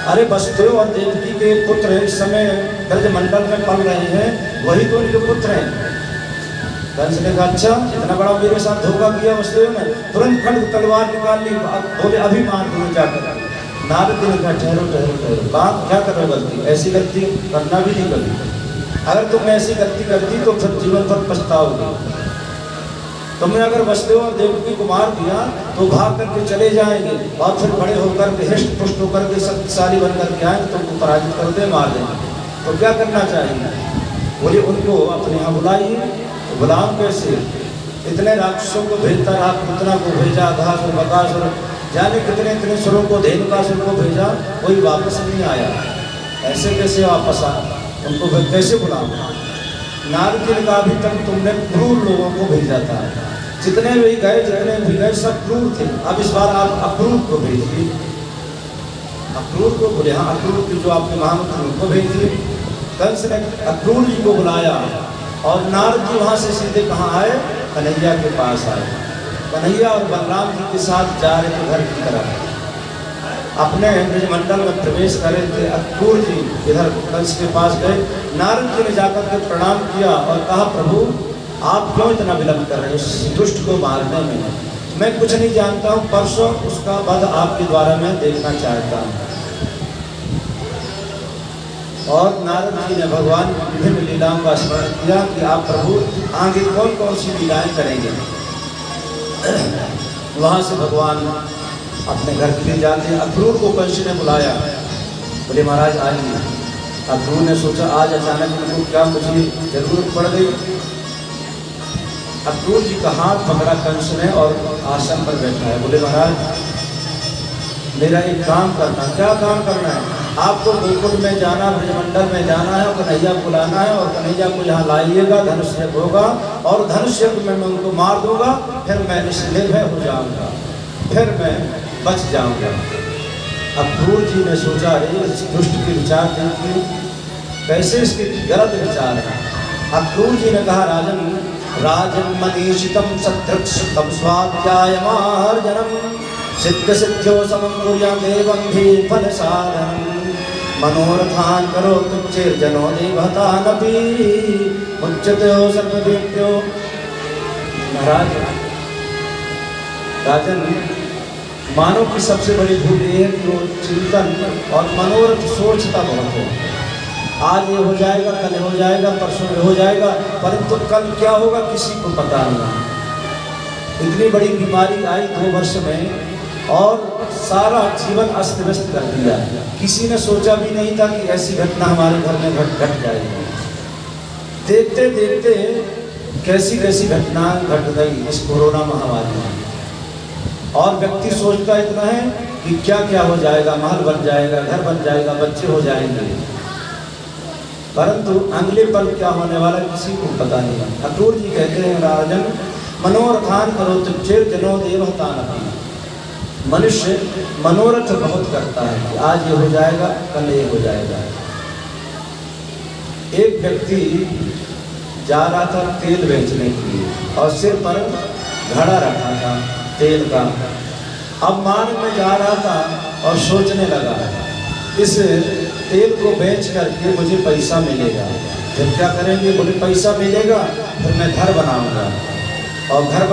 अरे वसुदेव और देवकी के पुत्र इस समय ब्रजमंडल में पल रहे हैं, वही तो उनके पुत्र हैं। कंस ने कहा अच्छा, इतना बड़ा मेरे साथ धोखा किया वसुदेव ने, तुरंत खड्ग तलवार निकाल ली, बोले अभी मार दूंगा जाकर। नारद जी ने कहा ठहरो ठहरो ठहरो, बाप क्या कर रहे हो गलती, ऐसी गलती करना भी नहीं कभी, अगर तुमने ऐसी गलती करती तो फिर जीवन भर पछताओगे। तुमने अगर वसुदेव और देवकी को मार दिया तो भाग करके चले जाएंगे और फिर बड़े होकर के हृष्ट पुष्ट होकर के शक्तिशाली बनकर के आएंगे, तुमको पराजित कर दे, मार देंगे। तो क्या करना चाहिए? बोले उनको अपने यहाँ बुलाइए। तो बुलाओ कैसे? इतने राक्षसों को भेजता रहा, पुतना को भेजा, घासुर बकासुर, जाने कितने इतने सुरों को, धेनुकासुर को भेजा, कोई वापस नहीं आया। ऐसे कैसे वापस आ, उनको फिर कैसे बुलाओ? नारद जी ने कहा अभी तक तुमने क्रूर लोगों को भेजा था, जितने भी गए सब क्रूर थे, अब इस बार आप अक्रूर को भेजिए। अक्रूर को बोले हाँ, अक्रूर की जो आपके महामंत्री उनको भेजिए। कंस ने अक्रूर जी को बुलाया और नारद जी वहाँ से सीधे कहाँ आए? कन्हैया के पास आए। कन्हैया और बलराम जी के साथ जा रहे थे घर की तरफ। अपने ब्रजमंडल में प्रवेश करे थे। अक्रूर जी इधर कंस के पास गए, नारद जी ने जाकर के प्रणाम किया और कहा, प्रभु आप क्यों इतना विलंब कर रहे हैं इस दुष्ट को मारने में? मैं कुछ नहीं जानता हूँ, परसों उसका वध आपके द्वारा मैं देखना चाहता हूँ। और नारद जी ने भगवान की विभिन्न लीलाओं का स्मरण किया कि आप प्रभु आगे कौन कौन सी लीलाएं करेंगे। वहाँ से भगवान अपने घर के लिए जाते हैं। अक्रूर को कंस ने बुलाया, बोले महाराज आइए। अक्रूर ने सोचा आज अचानक उनको क्या मुझे जरूरत पड़ गई। अक्रूर जी का हाथ पकड़ा कंस ने और आसन पर बैठा है। बोले महाराज मेरा एक काम करना। क्या काम करना है? आपको गोकुल में जाना, ब्रजमंडल में जाना है, कन्हैया को लाना है और कन्हैया को यहाँ लाइएगा, धनुष यज्ञ होगा और धनुष यज्ञ में मैं उनको मार दूंगा, फिर मैं निर्भय हो जाऊंगा, फिर मैं बच जाऊंगा। अक्रूर जी ने सोचा, अरे इस दुष्ट के विचार देखिए, कैसे इसके गलत विचार है। अक्रूर जी ने कहा, राजन मनीषितम सदृक्षतम स्वाध्यायमार्जनम सिद्ध सिद्ध्यो समूर्या देवं भी फल साधन मनोरथान करो तुच्चैर्जनो देवतानपि मुच्यते सर्ववेद्यो। महाराज राजन, मानव की सबसे बड़ी भूल ये है कि वो चिंतन और मनोरथ सोचता बहुत है। आज ये हो जाएगा, कल हो जाएगा, परसों ये हो जाएगा, परंतु कल क्या होगा किसी को पता नहीं। इतनी बड़ी बीमारी आई 2 वर्ष में और सारा जीवन अस्त व्यस्त कर दिया। किसी ने सोचा भी नहीं था कि ऐसी घटना हमारे घर में घट जाएगी। देखते देखते कैसी कैसी घटनाएं घट गई इस कोरोना महामारी में। और व्यक्ति सोचता इतना है कि क्या क्या हो जाएगा, महल बन जाएगा, घर बन जाएगा, बच्चे हो जाएंगे, परंतु अगले पल क्या होने वाला किसी को पता नहीं। अक्रूर जी कहते हैं, राजन मनोरथान करो तुच्चैर्जनो देवतानपि। मनुष्य मनोरथ बहुत करता है कि आज ये हो जाएगा, कल ये हो जाएगा। एक व्यक्ति जा रहा था तेल बेचने के लिए और सिर पर घड़ा रखा था तेल का। अब मार्ग में जा रहा था और सोचने लगा, इस तेल को बेच करके मुझे पैसा मिलेगा, फिर क्या करेंगे? बोले पैसा मिलेगा फिर मैं घर बनाऊंगा, और घर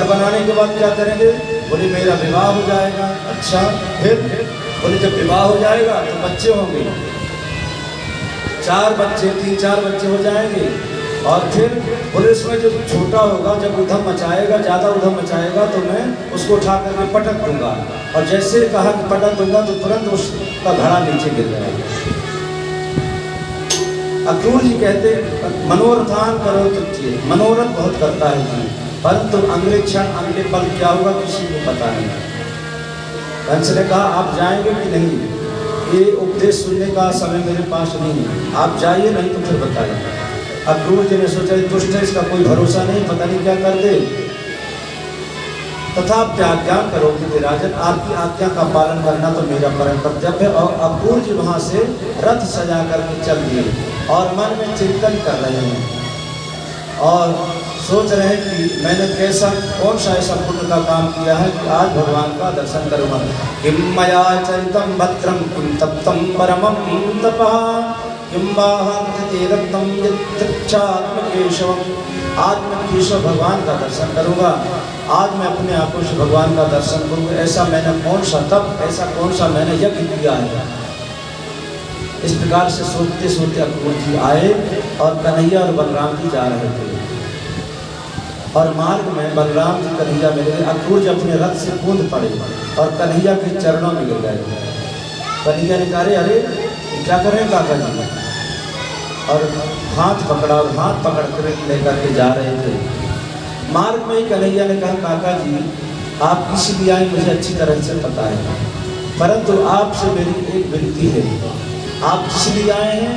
बनाने के बाद क्या करेंगे? बोले मेरा विवाह हो जाएगा। अच्छा, फिर बोले जब विवाह हो जाएगा तो बच्चे होंगे, 4 बच्चे, 3-4 बच्चे हो जाएंगे, और फिर बोले इसमें जो छोटा होगा जब उधम मचाएगा, ज़्यादा उधम मचाएगा तो मैं उसको उठा करके पटक दूंगा, और जैसे कहा कि पटक दूंगा तो तुरंत उसका घड़ा नीचे गिर जाएगा। अक्रूर जी कहते मनोरथान करो तुच्चै, मनोरथ बहुत करता है जी, परंतु अगले क्षण अगले पल क्या होगा किसी को पता नहीं। कंस ने कहा आप जाएंगे कि नहीं? ये उपदेश सुनने का समय मेरे पास नहीं है, आप जाइए नहीं तो फिर बताइए। अक्रूर जी ने सोचा दुष्ट है, इसका कोई भरोसा नहीं, पता नहीं क्या कर दे। तथा आप आज्ञा करोगे राजन, आपकी आज्ञा का पालन करना तो मेरा परम कर्तव्य है। और अक्रूर जी वहाँ से रथ सजा करके चल दिए और मन में चिंतन कर रहे हैं और सोच रहे हैं कि मैंने कैसा कौन सा ऐसा पुण्य का काम किया है कि आज भगवान का दर्शन करूँगा। किम मया चरितम भद्रम किम तप्तम परमम तपः किम वाहन्ति रत्नम यत्क्षात्म केशवम। आज मैं केशव भगवान का दर्शन करूँगा, आज मैं अपने आंखों से भगवान का दर्शन करूँगा। ऐसा मैंने कौन सा तप, ऐसा कौन सा मैंने यज्ञ किया है। इस प्रकार से सोचते सोचते अक्रूर जी आए और कन्हैया और बलराम जी जा रहे थे और मार्ग में बलराम जी कन्हैया मिल गए। अक्रूर जी अपने रथ से कूद पड़े और कन्हैया के चरणों में गिर गए। कन्हैया ने कहा अरे क्या करें काका जी, और हाथ पकड़ा और हाथ पकड़ कर लेकर के जा रहे थे। मार्ग में ही कन्हैया ने कहा काका जी आप किस लिए आए मुझे अच्छी तरह से पता है, परंतु आपसे मेरी एक विनती है। आप किस लिए आए हैं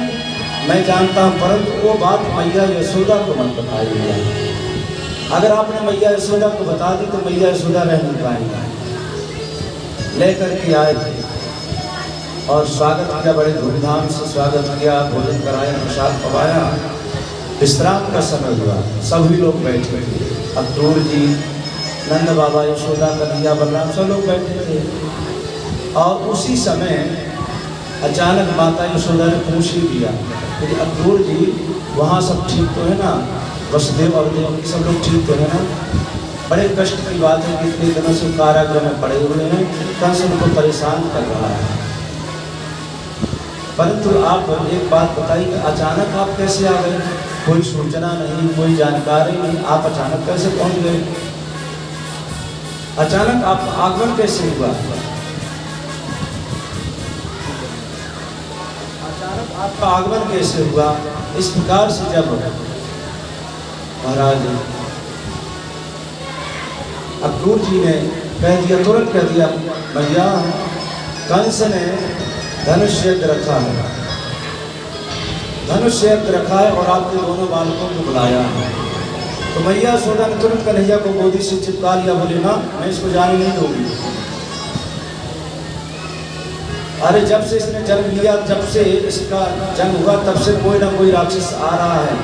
मैं जानता हूँ, परंतु वो बात मैया यशोदा को मत बताइए। अगर आपने मैया यशोदा को बता दी तो मैया यशोदा रह नहीं पाएंगे। लेकर के आए थे और स्वागत किया, बड़े धूमधाम से स्वागत किया, भोजन कराया, प्रसाद पवाया। विश्राम का समय हुआ, सभी लोग बैठे थे। अक्रूर जी, नंद बाबा, यशोदा, कन्हैया, बलराम सब लोग बैठे थे। और उसी समय अचानक माता यशोदा ने पूछ ही दिया कि अक्रूर जी वहाँ सब ठीक तो है ना, वसुदेव और देवकी सब लोग ठीक तो है ना। बड़े कष्ट की बात है कि इतने दिनों से कारागृह में पड़े हुए हैं, कंस उनको परेशान कर रहा है। परंतु आप एक बात बताइए कि अचानक आप कैसे आ गए? कोई सूचना नहीं, कोई जानकारी नहीं, आप अचानक कैसे पहुंच गए? अचानक आप आगमन कैसे हुआ? अचानक आपका आगमन कैसे हुआ? इस प्रकार से जब महाराज अक्रूर जी ने कह दिया, तुरंत कह दिया, भैया कंस ने धनुष्य रखा है, धनुष्य रखा है और आपके दोनों बालकों को बुलाया है। तो मैया यशोदा ने तुरंत कन्हैया को गोदी से चिपका लिया, बोली ना मैं इसको जाने नहीं दूंगी। अरे जब से इसने जन्म लिया, जब से इसका जन्म हुआ, तब से कोई ना कोई राक्षस आ रहा है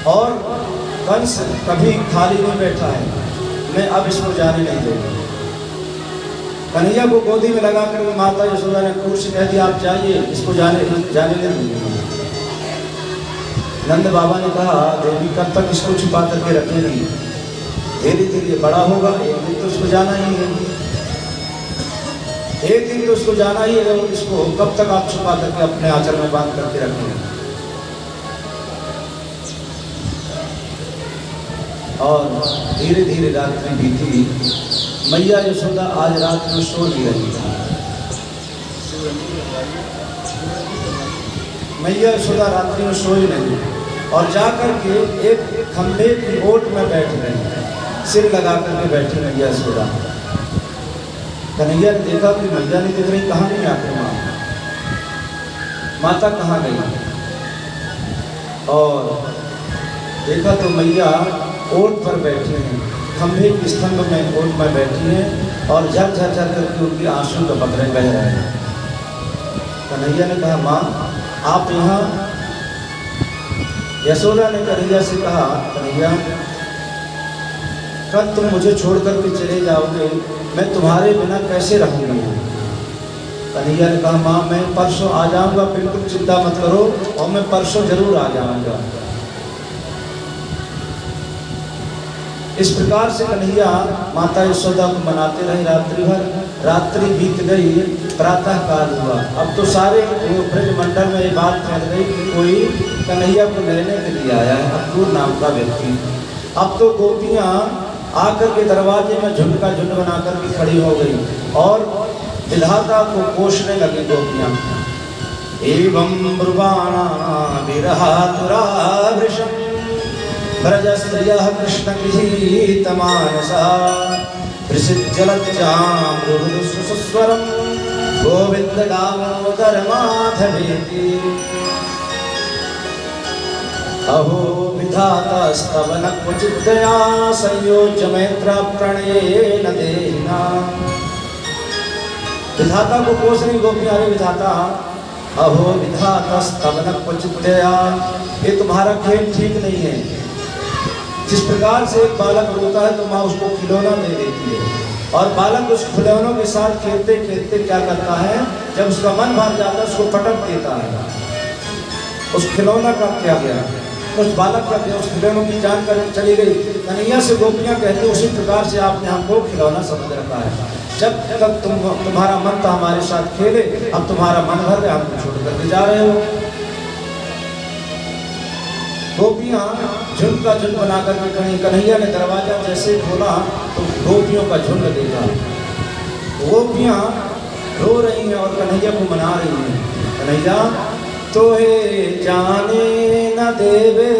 और कंस कभी खाली नहीं बैठा है, मैं अब इसको जाने नहीं दूंगा। कन्हैया को गोदी में लगा कर माता यशोदा ने क्रूर से कह दिया, आप जाइए, इसको जाने नहीं दूंगी। नंद बाबा ने कहा, देवी कब तक इसको छुपा करके रखेंगी, धीरे धीरे बड़ा होगा, एक दिन तो उसको जाना ही है, एक दिन तो उसको जाना ही है। इसको कब तक आप छुपा करके अपने आंचल में बांध करके रखेंगे? और धीरे धीरे रात्रि बीती। मैया यशोदा आज रात में सो नहीं रही थी। मैया यशोदा रात्रि में सोई नहीं और जाकर के एक खंभे की ओट में बैठ गई, सिर लगा करके बैठी मैया यशोदा। कन्हैया ने देखा कि मैया नहीं दिख रही, कहाँ गई आखिर माँ, माता कहाँ गई? और देखा तो मैया ओट पर बैठी हैं, खंभे के स्तंभ में ओट में बैठी हैं और झर झर झर करके उनकी आंसू का बकरे बह रहे हैं। कन्हैया ने कहा, माँ आप यहाँ? यशोदा ने कन्हैया से कहा, कन्हैया कल तुम मुझे छोड़ करके चले जाओगे, मैं तुम्हारे बिना कैसे रहूँगी? कन्हैया ने कहा, माँ मैं परसों आ जाऊँगा, बिल्कुल चिंता मत करो, और मैं परसों जरूर आ जाऊँगा। इस प्रकार से कन्हैया माता यशोदा को मनाते रहे रात्रि भर। रात्रि बीत गई, प्रातः काल हुआ। अब तो सारे ब्रज मंडल में ये बात फैल गई कि कोई कन्हैया को लेने के लिए आया है, अक्रूर नाम का व्यक्ति। अब तो गोपियाँ आकर के दरवाजे में झुंड का झुंड बनाकर के खड़ी हो गई और विधाता को कोसने लगी गोपियाँ। एवं ब्रुवाणा विरहातुरावृशं ब्रजस्त्रियः कृष्णगृहीतमानसा प्रसिज्जलज्जामृदुस्वरं गोविन्द दामोदर माधवेति। अहो विधातास्तव न क्वचिद्दया संयोज्य मैत्र प्रणयेन देहिना। विधाता को कोस रही गोपियाँ, अरे विधाता, अहो विधातास्तव न क्वचिद्दया, ये तुम्हारा खेल ठीक नहीं है। जिस प्रकार से एक बालक रोता है तो माँ उसको खिलौना दे देती है और बालक उस खिलौनों के साथ खेलते खेलते क्या करता है, जब उसका मन भर जाता है उसको पटक देता है। उस खिलौना का क्या गया, उस बालक का क्या, उस खिलौनों की जान कर चली गई। कन्हैया से गोपियाँ कहती, उसी प्रकार से आपने हमको खिलौना समझ रखा है। जब तक तुम्हारा मन था हमारे साथ खेले, अब तुम्हारा मन भर गया, हमको छोड़ करके जा रहे हो। गोपियाँ झुंड का झुंड बना करके खड़ी। कन्हैया ने दरवाजा जैसे खोला तो गोपियों का झुंड देखा। गोपियाँ रो रही हैं और कन्हैया को मना रही हैं। कन्हैया तोहे जाने न देवे,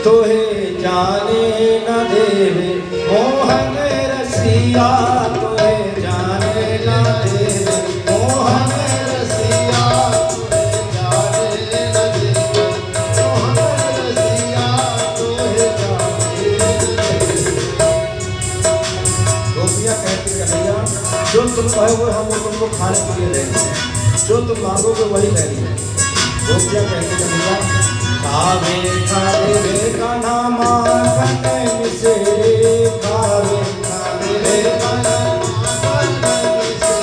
तोहे जाने न देवे मोहन रसिया, तोहे जाने न देवे मोहन रसिया, जो तुम कहोगे हम वो तुमको खाने के लिए देंगे, जो तुम मांगोगे वही देंगे। गोपियाँ कहती कन्हैया, खावे खावे का नाम से खावे खावे का नाम से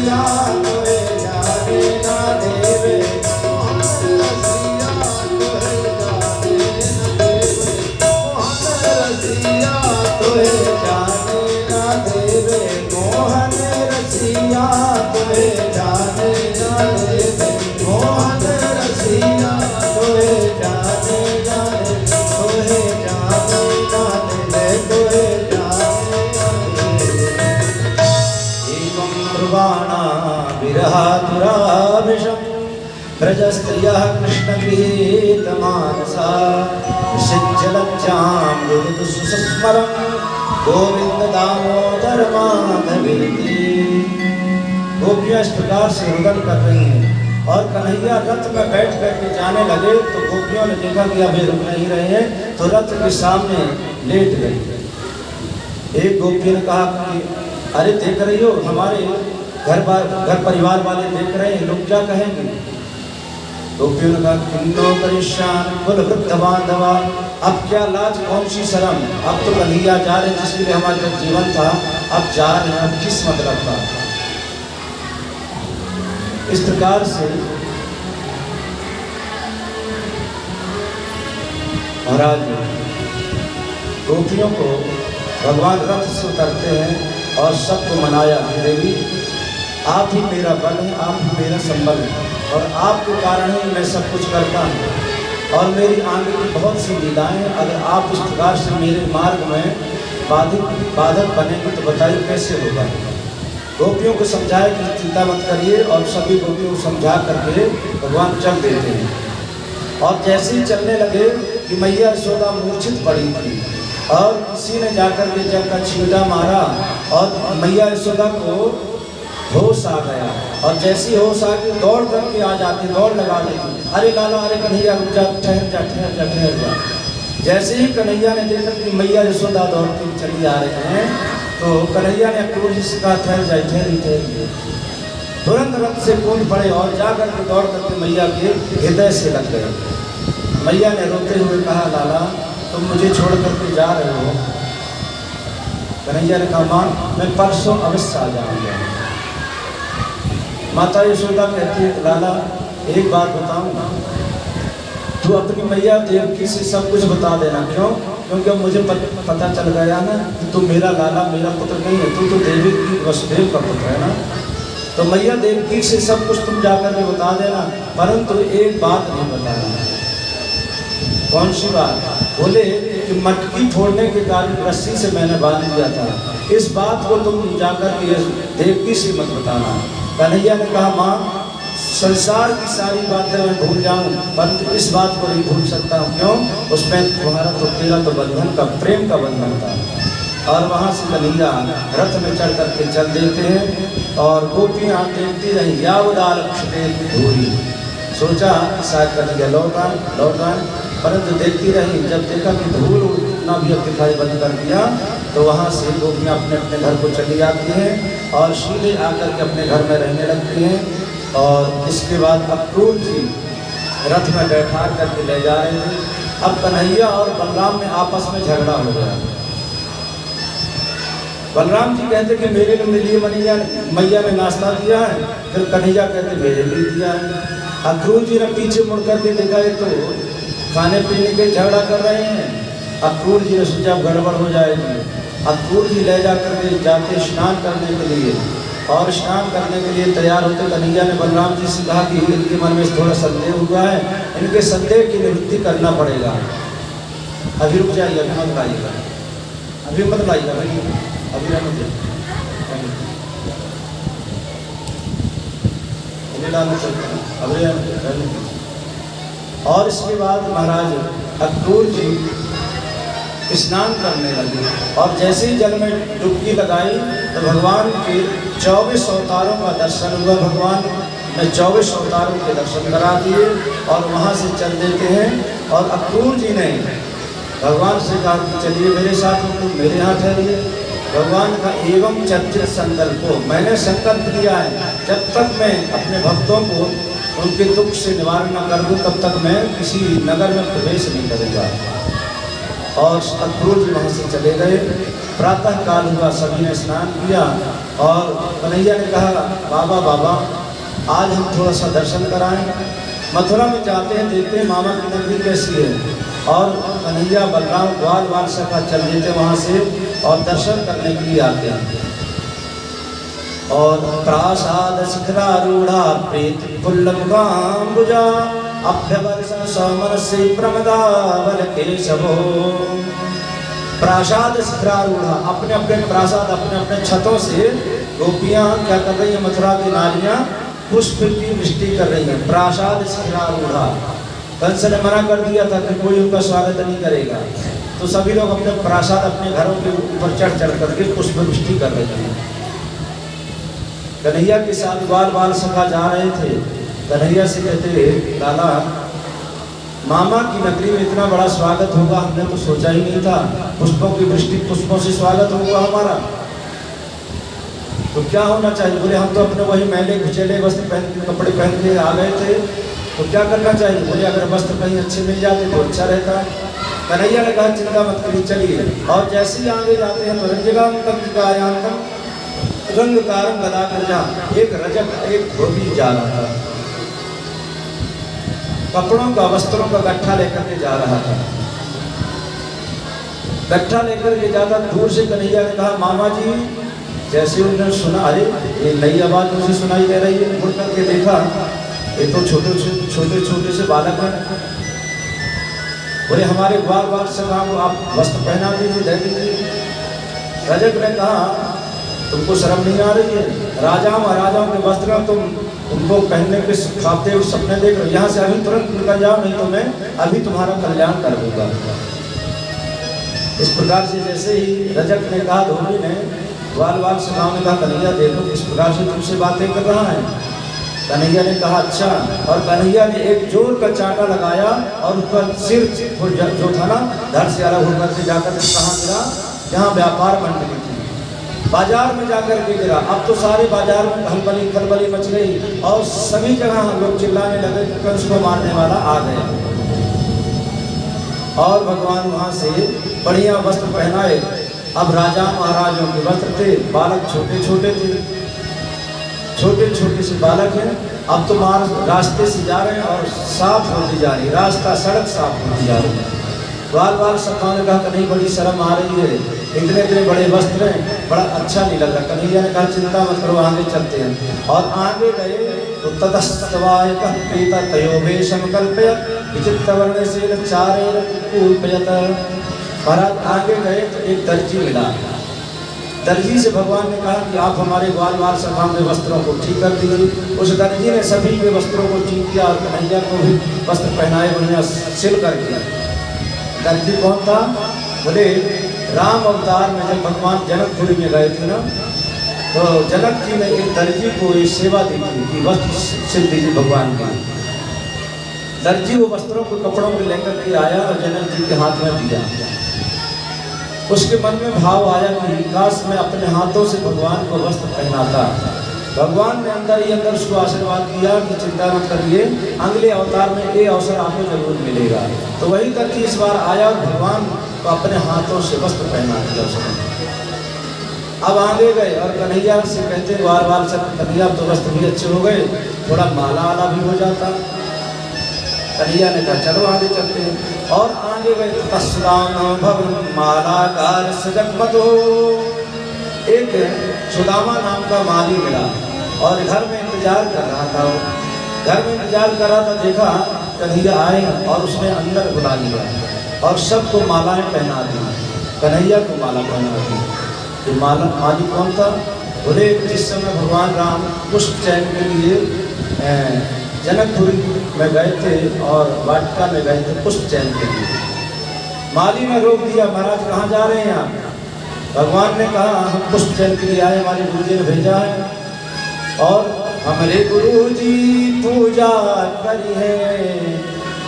रसिया तोहे जाने ना देवे, मोहन रसिया तोहे जाने न देवे, मोहन रसिया तोहे जाने ना देवे, मोहन रसिया तोहे जाने ना देवे, मोहन रसिया तोहे जाने ना देवे, तोहे जाने ना देवे, तोहे जाने ना देवे। एवं ब्रुवाणा विरहातुराभिषम् ब्रजस्त्रियः कृष्णगृहीतमानसा विषज्जलज्जां रुदतु सुस्मरं गोविन्द दामोदर माधवेति। गोपियाँ इस प्रकार से रुदन कर रही हैं और कन्हैया रथ में बैठ करके जाने लगे तो गोपियों ने देखा कि अभी रुक नहीं रहे हैं तो रथ के सामने लेट गई। एक गोपी ने कहा कि अरे देख रही हो हमारे घर परिवार वाले देख रहे हैं, लोग क्या कहेंगे। गोपियों ने कहा किन्नो परेशान कुल वृद्ध बांधवा, अब क्या लाज कौन सी शर्म, अब तो कन्हैया जा रहे जिसके लिए हमारा जीवन था, अब जा रहे हैं, अब किस मतलब का। इस प्रकार से महाराज गोपियों को भगवान रथ से उतरते हैं और सबको मनाया कि देवी आप ही मेरा बल है, आप ही मेरा संबल है और आपके कारण ही मैं सब कुछ करता हूँ और मेरी आगे की बहुत सी लीलाएं हैं। अगर आप इस प्रकार से मेरे मार्ग में बाधक बनेंगे तो बताइए कैसे होगा। गोपियों को समझाया कि चिंता मत करिए और सभी गोपियों को समझा करके भगवान चल देते हैं। और जैसे ही चलने लगे कि मैया यशोदा मूर्छित पड़ी थी और किसी ने जाकर के जल का छींटा मारा और मैया यशोदा को होश आ गया और जैसी होश आ के दौड़ करके आ जाती, दौड़ लगा देती, अरे लाला अरे कन्हैया रुक जा, ठहर जा ठहर जा ठहर जा। जैसे ही कन्हैया ने देखा कि मैया यशोदा दौड़ती चली आ रहे हैं तो कन्हैया ने अक्रूर जी से कहा ठहर जाए ठहरी ठहरी। तुरंत रथ से कूद पड़े और जा करके दौड़ करके मैया के हृदय से लग गए। मैया ने रोते हुए कहा लाला तुम मुझे छोड़ करके जा रहे हो। कन्हैया ने कहा मां मैं परसों अवश्य आ जाऊंगा। माता यशोदा कहती है लाला एक बात बताऊंगा, तू अपनी मैया देवकी से सब कुछ बता देना। क्यों? क्योंकि अब मुझे पता चल गया ना कि तू मेरा लाला मेरा पुत्र नहीं है, तू तो देवी की वसुदेव का पुत्र है ना। तो मैया देवकी से सब कुछ तुम जाकर के बता देना, परंतु एक बात नहीं बताना। कौन सी बात? बोले कि मटकी फोड़ने के कारण रस्सी से मैंने बांध दिया था, इस बात को तुम जाकर के देवकी से मत बताना। कन्हैया ने कहा माँ संसार की सारी बातें मैं भूल जाऊं परंतु इस बात को नहीं भूल सकता हूँ। क्यों? उसमें तुम्हारा तो तेरा तो बंधन का प्रेम का बंधन था। और वहाँ से कन्हैया रथ में चढ़ करके चल देते हैं और गोपियाँ देखती रही यावदालक्षते धूरी। सोचा शायद कन्हैया लौट आए परंतु देखती रही। जब देखा कि धूल उतना भी अब दिखाई बंद कर दिया तो वहाँ से गोपियाँ अपने अपने घर को चली जाती हैं और सीधे आकर के अपने घर में रहने लगती हैं। और इसके बाद अक्रूर जी रथ में बैठा करके ले जा रहे थे। अब कन्हैया और बलराम में आपस में झगड़ा हो गया। बलराम जी कहते कि मेरे लिए मैया ने नाश्ता दिया है, फिर कन्हैया कहते मेरे लिए दिया है। अक्रूर जी ने पीछे मुड़ करके देखा ये तो खाने पीने के झगड़ा कर रहे हैं। अक्रूर जी ने सोचा गड़बड़ हो जाएगी। अक्रूर जी ले जा करके जाते स्नान करने के लिए और स्नान करने के लिए तैयार होते कन्हैया ने बलराम जी से कहा कि इनके मन में थोड़ा संदेह हुआ है, इनके संदेह की निवृत्ति करना पड़ेगा। अभी रुक जाइए, अभी मत लाइएगा, अभी मत लाइएगा भाई, अभी रहने दीजिए। और इसके बाद महाराज अक्रूर जी स्नान करने लगे और जैसे ही जल में डुबकी लगाई तो भगवान के 24 अवतारों का दर्शन हुआ। भगवान ने 24 अवतारों के दर्शन करा दिए और वहाँ से चल देते हैं। और अक्रूर जी ने भगवान से कहा कि चलिए मेरे साथ तुम मेरे यहाँ ठहरिए। भगवान का एवं चर्चित संकल्प, मैंने संकल्प किया है जब तक मैं अपने भक्तों को उनके दुख से निवारण न कर दूँ तब तक मैं किसी नगर में प्रवेश नहीं करूँगा। और अक्रूर जी वहाँ से चले गए। प्रातः काल हुआ, सभी ने स्नान किया और कन्हैया ने कहा बाबा बाबा आज हम थोड़ा सा दर्शन कराएं। मथुरा में जाते हैं, देखते हैं मामा की नगरी कैसी है। और कन्हैया बलराम ग्वाल बाल सखा चल देते वहाँ से और दर्शन करने के लिए आते हैं। और प्रासाद शिखरारूढ़ा प्रीत फुल्लमुखाम्बुजा अभ्यवर्ष समर से प्रमदावल केशवो। प्रासाद शिखरारूढ़ा, अपने अपने प्रासाद अपने अपने छतों से गोपियाँ क्या कर रही हैं, मथुरा की नारियाँ पुष्प की वृष्टि कर रही हैं। प्रासाद शिखरारूढ़ा, कंस ने मना कर दिया था कि कोई उनका स्वागत नहीं करेगा, तो सभी लोग अपने प्रासाद अपने घरों के ऊपर चढ़ चढ़ करके पुष्प वृष्टि कर रहे हैं। कन्हैया के साथ बाल बाल सखा जा रहे थे। कन्हैया से कहते लाला मामा की नगरी में इतना बड़ा स्वागत होगा हमने तो सोचा ही नहीं था, पुष्पों की वृष्टि पुष्पों से स्वागत होगा हमारा, तो क्या होना चाहिए? बोले हम तो अपने वही मैले घुचेले वस्त्र पहन के कपड़े पहन के आ गए थे, तो क्या करना चाहिए? बोले अगर वस्त्र कहीं अच्छे मिल जाते तो अच्छा रहता। कन्हैया ने कहा चिंता मत करिए चलिए। और जैसे ही आगे जाते हैं तो रंग कारम गदा कर जा एक रजक एक धोबी जा रहा था, कपड़ों का वस्त्रों का गट्ठा लेकर के जा रहा था। गट्ठा लेकर के जाता, दूर से कन्हैया ने कहा मामा जी, जैसे उन्होंने सुना अरे ये नई आवाज मुझे सुनाई दे रही है, मुड़ करके देखा ये तो छोटे छोटे से बालक हैं। बोले हमारे ग्वाल बाल से आप वस्त्र पहना दीजिए, दे दीजिए। रजक ने कहा तुमको शर्म नहीं आ रही है? राजाओं महाराजाओं के वस्त्र तुम उनको पहनने के खाते हुए सपने देख रहे हो, यहाँ से अभी तुरंत निकल जाओ नहीं तो मैं अभी तुम्हारा कल्याण कर दूंगा। इस प्रकार से जैसे ही रजक ने कहा, धोबी ने ग्वाल बाल से ने कहा कन्हैया देखो किस प्रकार से तुमसे बातें कर रहा है। कन्हैया ने कहा अच्छा, और कन्हैया ने एक जोर का चाटा लगाया और उसका सिर जो था ना धड़ से अलग होकर के जाकर कहाँ गिरा, जहाँ व्यापार मंडली थी, बाजार में जाकर के गिरा। अब तो सारे बाजार में हलबली खलबली मच गई और सभी जगह हम लोग चिल्लाने लगे कि कंस को मारने वाला आ गया। और भगवान वहाँ से बढ़िया वस्त्र पहनाए। अब राजा महाराजों के वस्त्र थे, बालक छोटे छोटे थे, छोटे छोटे से बालक हैं। अब तो रास्ते से जा रहे हैं और साफ होती जा रही रास्ता, सड़क साफ होती जा रही है। बाल बाल सखा ने कहा कन्हैया बड़ी शर्म आ रही है, इतने इतने बड़े वस्त्र हैं, बड़ा अच्छा नहीं लग रहा। कन्हैया ने कहा चिंता मत करो आगे चलते हैं। और आगे गए तो ततस्तवाय पीता तयोवेशम कल्पयत विचित्रवर्ण से चारेण कूपयत। महाराज आगे गए तो एक दर्जी मिला। दर्जी से भगवान ने कहा कि आप हमारे ग्वाल बाल सखा के वस्त्रों को ठीक कर दीजिए। उस दर्जी ने सभी के वस्त्रों को ठीक किया और कन्हैया को भी वस्त्र पहनाए, बढ़िया सिल कर किया। दर्जी कौन था? बोले राम अवतार में जब भगवान जनकपुरी में गए थे ना, तो जनक जी ने एक दर्जी को ये सेवा दी थी कि वस्त्र सिल दीजिए भगवान का। दर्जी वो वस्त्रों को कपड़ों को लेकर के आया और जनक जी के हाथ में दिया। उसके मन में भाव आया कि काश मैं अपने हाथों से भगवान को वस्त्र पहनाता। भगवान ने अंदर ही अंदर उसको आशीर्वाद दिया कि चिंता मत करिए, अगले अवतार में ये अवसर आपको जरूर मिलेगा। तो वही दर्जी इस बार आया और भगवान को अपने हाथों से वस्त्र पहना दिया उसने। अब आगे गए और कन्हैया से कहते बार बार सब कन्हैया तो वस्त्र भी अच्छे हो गए, थोड़ा माला आला भी हो जाता। कन्हैया ने कहा चलो आगे चलते हैं। और आगे गए तस्दान भवन मालाकार सजगमत हो। एक सुदामा नाम का माली मिला और घर में इंतजार कर रहा था। वो घर में इंतजार कर रहा था, देखा कन्हैया आए और उसने अंदर बुला लिया और सबको मालाएं पहना दी। कन्हैया को माला पहना दी। तो माली कौन था? बोले जिस समय भगवान राम पुष्प चयन के लिए जनकपुरी में गए थे और वाटिका में गए थे पुष्प चयन के लिए। माली ने रोक दिया, महाराज कहाँ जा रहे हैं आप? भगवान ने कहा हम पुष्प चयन के लिए आए, हमारे गुरु जी ने भेजा है और हमारे गुरु जी पूजा करी है,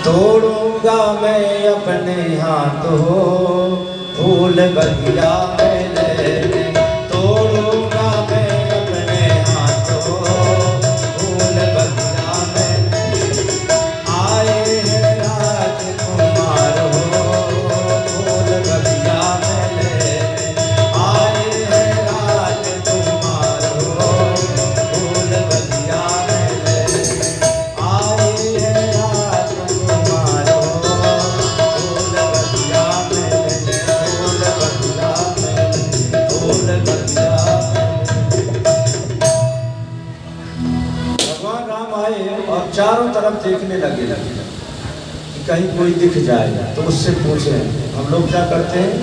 तोड़ूंगा मैं अपने हाथों फूल बगिया में लेने, तोड़ूंगा मैं अपने हाथों फूल बगिया में। आए हैं राजकुमार हो फूल बगिया में लेने, आए हैं राजकुमार राम आए और चारों तरफ देखने लगे कि कहीं कोई दिख जाए तो उससे पूछे। हम लोग क्या करते हैं,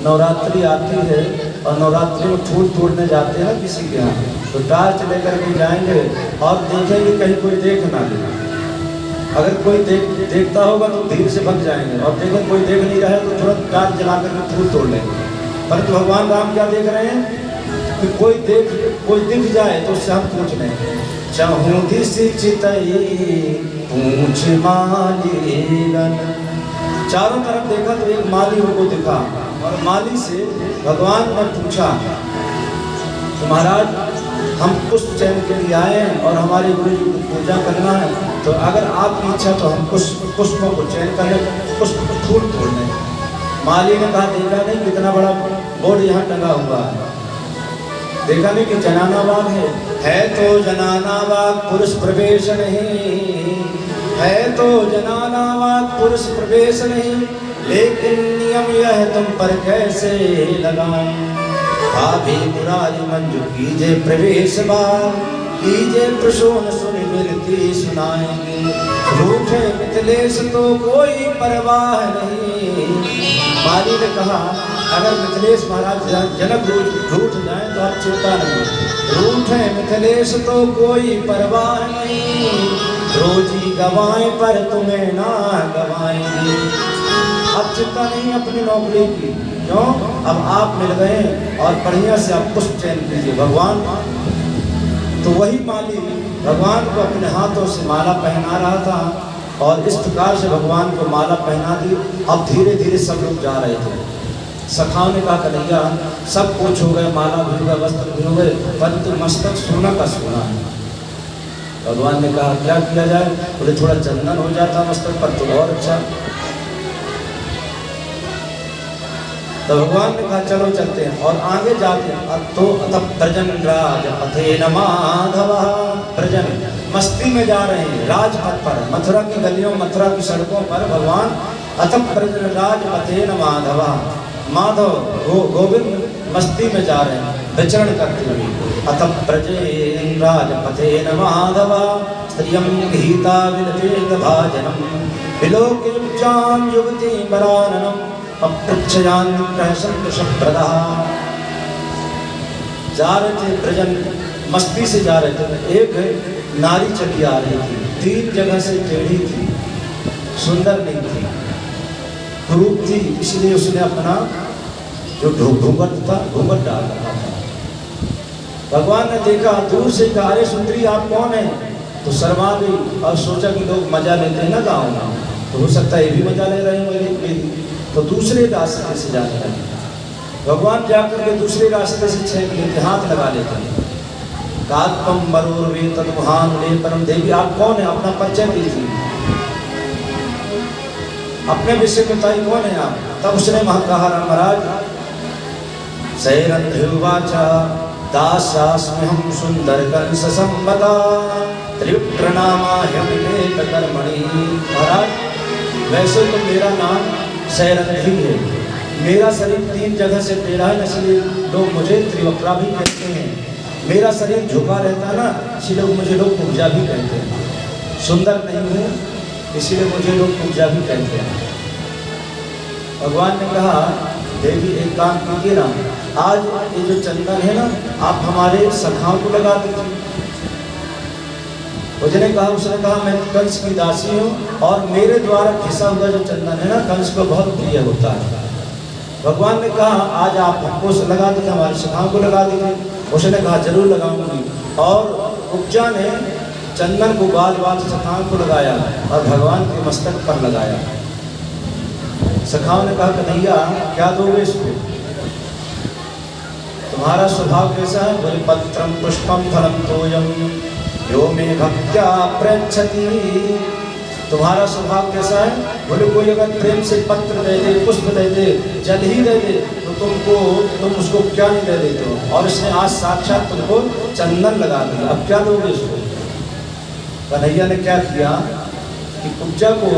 नवरात्रि आती है और नवरात्रि में फूल तोड़ने जाते हैं ना किसी के यहाँ, तो टार्च लेकर के जाएंगे और देखेंगे कहीं कोई देख ना ले। अगर कोई देखता होगा तो धीरे से भग जाएंगे, और देखें कोई देख नहीं रहा है तो तुरंत टार्च जला करके फूल तोड़ लेंगे। परंतु भगवान राम क्या देख रहे हैं कि कोई दिख जाए तो उससे हम पूछ लें। चाहूँ दिसी चितई पूछ मालीगन। चारों तरफ देखा तो एक माली उनको दिखा, और माली से भगवान ने पूछा तो महाराज हम पुष्प चयन के लिए आए हैं और हमारे गुरु जी की पूजा करना है, तो अगर आपकी इच्छा तो हम पुष्पों को चयन कर लें, पुष्प फूल तोड़ लें। माली ने कहा देखा नहीं कितना बड़ा बोर्ड यहाँ टंगा हुआ है, देखा नहीं कि जनाना बाग है तो जनाना बाग पुरुष प्रवेश नहीं, है तो जनाना बाग पुरुष प्रवेश नहीं, लेकिन नियम यह तुम पर कैसे लगाएं। भाभी मुरारी मंजू कीजे प्रवेश बाग, कीजे प्रसून सुन मिलती सुनाएंगे। रूठे मिथिलेश तो कोई परवाह नहीं। माली ने कहा अगर मिथिलेश महाराज जनक रूठ जाए तो आप चिंता नहीं, रूठे मिथिलेश तो कोई परवाह नहीं, रोजी गवाएं पर तुम्हें ना गवाएंगे। अब चिंता नहीं अपनी नौकरी की, क्यों? अब आप मिल गए और बढ़िया से आप पुष्प चयन कीजिए। भगवान तो वही माली भगवान को अपने हाथों से माला पहना रहा था, और इस प्रकार से भगवान को माला पहना दी। अब धीरे धीरे सब लोग जा रहे थे। सखाओं ने कहा कन्हैया सब कुछ हो गए, माला भी हो गया, वस्त्र भी हो गए, परंतु मस्तक सोना का सोना है। भगवान ने कहा क्या किया जाए? बोले थोड़ा चंदन हो जाता मस्तक पर तो और अच्छा। तो भगवान ने कहा चलो चलते हैं, और आगे जाते हैं। तो तब ब्रजन राज पथे न माधव, ब्रजन मस्ती में जा रहे हैं राजपथ पर, मथुरा की गलियों मथुरा की सड़कों पर भगवान अतः ब्रजन राज पथे न माधव, माधव गोविंद मस्ती में जा रहे हैं विचरण करते हुए। अतः ब्रजेन राज पथे न माधव, स्त्रियं गीता विलपेत भाजनम, विलोकिं युवती वराननम, अप्रच्छयान प्रदा। जा रहे थे ब्रजन, मस्ती से जा रहे थे। एक नारी चली आ रही थी, 3 जगह से टेढ़ी थी, सुंदर नहीं थी, कुरूप थी, इसलिए उसने अपना जो घूंघट था घूंघट डाल रखा था। भगवान ने देखा, दूर से कहा अरे सुंदरी आप कौन है? तो शर्मा गई और सोचा कि लोग मजा लेते हैं ना गाँव में, तो हो सकता है ये भी मजा ले रहे हैं मेरी, तो दूसरे रास्ते से जाने लगे। भगवान जाकर के दूसरे रास्ते से छेक लेते, हाथ लगा लेते हैं। कात्पम मरोर वे तदुहान ले परम देवी आप कौन है? अपना परिचय दीजिए, अपने विषय बताइए कौन है आप? तब उसने कहा महाराज सैरंध्युवाचा दासास्म्यहं सुंदरकंस संवदा त्रिविक्रनामाह्यमिमेत कर्मणि। महाराज वैसे तो मेरा नाम सैरंध्री है, मेरा शरीर 3 जगह से टेढ़ा है, इसलिए लोग मुझे त्रिवक्रा भी कहते हैं। मेरा शरीर झुका रहता है ना, इसलिए मुझे लोग कुब्जा भी कहते हैं। सुंदर नहीं हूँ इसीलिए मुझे लोग कुब्जा भी कहते हैं। भगवान ने कहा देवी एक काम कीजिए ना, आज ये जो चंदन है ना आप हमारे सखाओं को लगा दीजिए। उसने कहा मैं कंस की दासी हूँ और मेरे द्वारा घिसा हुआ जो चंदन है ना कंस को बहुत प्रिय होता है। भगवान ने कहा आज आप हमको लगा दीजिए, हमारे सखाओं को लगा दीजिए। उसने कहा जरूर लगाऊंगी, और उपजा ने चंदन को बाल बाल सखाओं को लगाया और भगवान के मस्तक पर लगाया। सखाओं ने कहा कन्हैया क्या दोगे इसको? तुम्हारा स्वभाव कैसा है? बोले पत्रम पुष्पम फलम तोयम यो में भक्त्या प्रच्छति। तुम्हारा स्वभाव कैसा है? बोले कोई अगर प्रेम से पत्र दे दे, पुष्प दे दे, जल ही दे दे तो तुम उसको क्या नहीं दे देते हो, और इसने आज साक्षात तुमको चंदन लगा दिया, अब क्या दोगे इसको? कन्हैया ने क्या किया कि कुब्जा को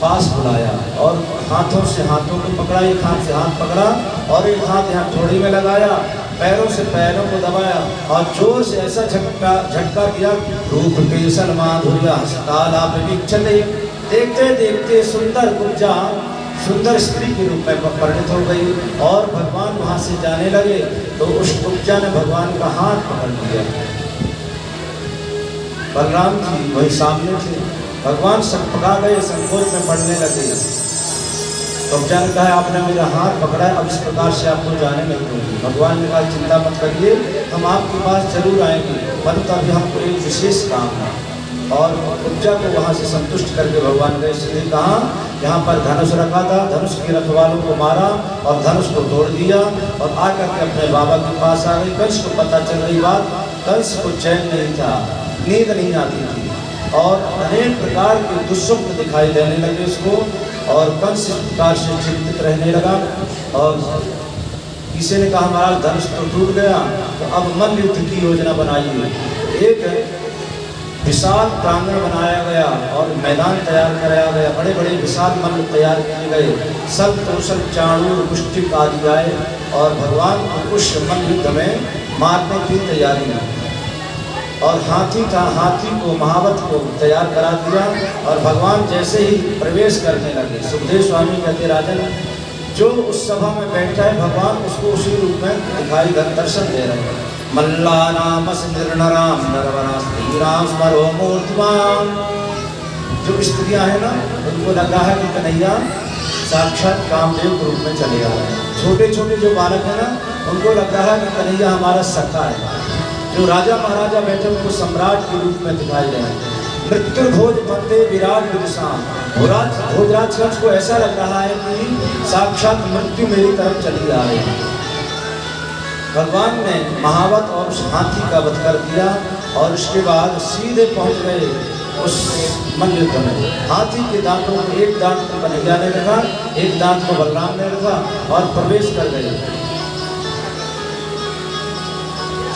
पास बुलाया और हाथों से हाथों को पकड़ा, एक हाथ से हाथ पकड़ा और एक हाथ यहाँ थोड़ी में लगाया, पैरों से पैरों को दबाया और जोर से ऐसा झटका दिया, रूप के सलमाधुर्य हस्ताला प्रवीक्षते, देखते देखते सुंदर कुब्जा सुंदर स्त्री के रूप में परिणित हो गई। और भगवान वहां से जाने लगे तो उस कुब्जा ने भगवान का हाथ पकड़ लिया। बलराम जी वही सामने थे, भगवान सकपका गए, संकोच में पड़ने लगे। कुब्जा ने कहा आपने मेरा हाथ पकड़ा है, अब इस प्रकार से आपको जाने नहीं दूंगी। भगवान ने कहा चिंता मत करिए, हम आपके पास जरूर आएंगे, परंतु अभी हमको एक विशेष काम है। और कुब्जा को वहाँ से संतुष्ट करके भगवान गए। सीधे कहा यहाँ पर धनुष रखा था, धनुष के रखवालों को मारा और धनुष को तोड़ दिया और आकर के अपने बाबा के पास आ गए। कंस को पता चल रही बात, कंस को चैन नहीं था, नींद नहीं आती थी और अनेक प्रकार के दुष्स्वप्न दिखाई देने लगे उसको। और कंस इस प्रकार से चिंतित रहने लगा। और किसी ने कहा हमारा धनुष तो टूट गया, तो अब मल्ल युद्ध की योजना बनाइए। एक विशाल प्रांगण बनाया गया और मैदान तैयार कराया गया, बड़े बड़े विशाल मल्ल तैयार किए गए, सब कौशल चाणूर पुष्टिक आदि आए और भगवान को उस मल्ल युद्ध में मारने की तैयारी की। और हाथी था, हाथी को महावत को तैयार करा दिया और भगवान जैसे ही प्रवेश करने लगे, सुखदेव स्वामी कहते राजन जो उस सभा में बैठा है भगवान उसको उसी रूप में दिखाई दर्शन दे रहे हैं। मल्ला नाम नराम नरवरा स्त्रीराम स्मरो मूर्तिमान। जो स्त्रियां हैं ना उनको लग रहा है कि कन्हैया साक्षात कामदेव के रूप में चले आ रहे हैं। छोटे छोटे जो बालक हैं ना उनको लग रहा है कि कन्हैया हमारा सखा है। जो राजा महाराजा बैठे उनको सम्राट के रूप में दिखाई दे रहे हैं। मृत्यु भोज बनते विराट विदिशाम, भोजराज कंस को ऐसा लग रहा है कि साक्षात मृत्यु मेरी तरफ चली आ रही है। भगवान ने महावत और उस हाथी का वध कर दिया और उसके बाद सीधे पहुंच गए उस मल्ल युद्ध में। हाथी के दांतों को एक दांत को कन्हैया ने रखा, एक दांत को बलराम ने रखा और प्रवेश कर गए।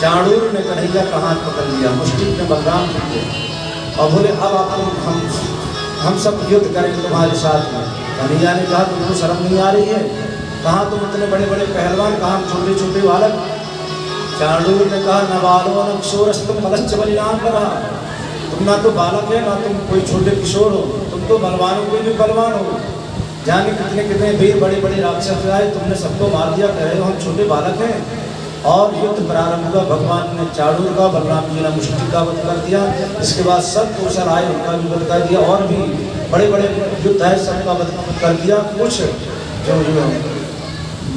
चाणूर ने कन्हैया का हाथ पकड़ लिया, मुष्टिक ने बलराम जी को और बोले अब आपको हम सब युद्ध करेंगे तुम्हारे साथ में। कन्हैया ने कहा तुमको शर्म नहीं आ रही है, कहाँ तुम इतने बड़े बड़े पहलवान, कहाँ हम छोटे छोटे बालक। चाणूर ने कहा न बालो न किशोरस तुम बलश्च बलिदान कर रहा, तुम ना तो बालक है ना तुम कोई छोटे किशोर हो, तुम तो बलवानों के भी बलवान हो। जाने कितने कितने वीर बड़े बड़े राक्षस आए, तुमने सबको मार दिया, कह रहे हो हम छोटे बालक हैं। और युद्ध प्रारंभ हुआ, भगवान ने चाणूर का, बलराम जी ने मुष्टिक का वध कर दिया। इसके बाद सब कौशल आए उनका भी वध कर दिया और भी बड़े बड़े युद्ध है सबका वध कर दिया। कुछ जो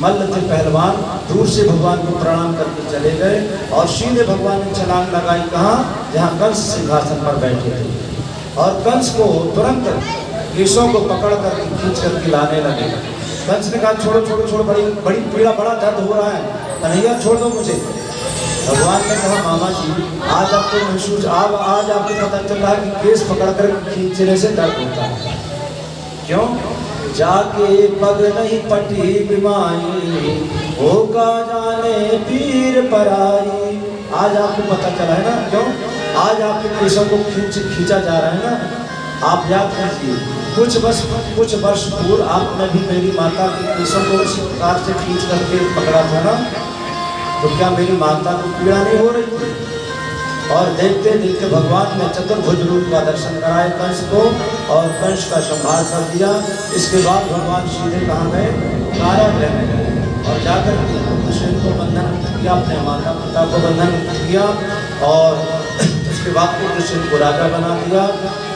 मल्ल थे पहलवान दूर से भगवान को प्रणाम करके चले गए और सीधे भगवान ने छलांग लगाई कहाँ, जहाँ कंस सिंहासन पर बैठे थे। और कंस को तुरंत केशों को पकड़ कर खींच करके लाने लगे। कंस ने कहा छोड़ो छोड़ो छोड़ो, बड़ी बड़ी पीड़ा, बड़ा दर्द हो रहा है, कन्हैया छोड़ दो मुझे। भगवान ने कहा मामा जी आज आपको महसूस आज आपको पता चल रहा है कि केस पकड़ कर खींचने से दर्द होता है। क्यों? जाके पग नहीं पटी बिमाई, होगा जाने पीर पराई। आज आपको पता चला है ना, क्यों? आज आपके केशों को खींचा जा रहा है ना। आप याद कीजिए कुछ वर्ष पूर्व आपने भी मेरी माता के केशों को इस प्रकार से खींच करके पकड़ा था ना, तो क्या मेरी माता को पीड़ा नहीं हो रही थी? और देखते देखते भगवान ने चतुर्भुज रूप का दर्शन कराए कंस को और कंस का संहार कर दिया। इसके बाद भगवान सीधे कहाँ गए, कारागृह में गए और जाकर के कृष्ण को बंधन किया, अपने माता पिता को बंधन किया और उसके बाद कृष्ण को राजा बना दिया।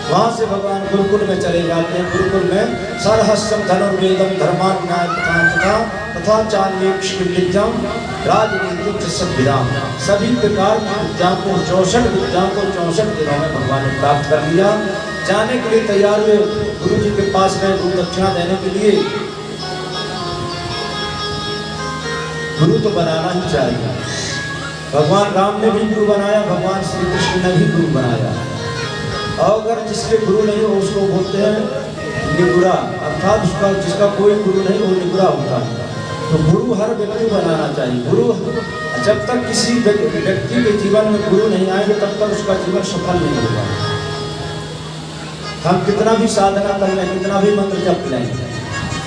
वहाँ से भगवान गुरुकुल में चले जाते हैं। गुरुकुल में सरहस्यम धनुर्वेदम धर्मान्याय तथा चान्वेक्ष विद्याम राजनीतिक संविधान, सभी प्रकार की विद्याओं को 64 विद्याओं को 64 दिनों में भगवान ने प्राप्त कर लिया। जाने के लिए तैयार हुए, गुरु जी के पास गए गुरु दक्षिणा देने के लिए। गुरु तो बनाना ही चाहिए। भगवान राम ने भी गुरु बनाया, भगवान श्री कृष्ण ने भी गुरु बनाया। और अगर जिसके गुरु नहीं हो उसको बोलते हैं निगुरा, अर्थात उसका जिसका कोई गुरु नहीं वो निगुरा होता है। तो गुरु हर व्यक्ति बनाना चाहिए। गुरु जब तक किसी व्यक्ति के जीवन में गुरु नहीं आएंगे तब तक उसका जीवन सफल नहीं होगा। हम कितना भी साधना कर लें, कितना भी मंत्र जप लें,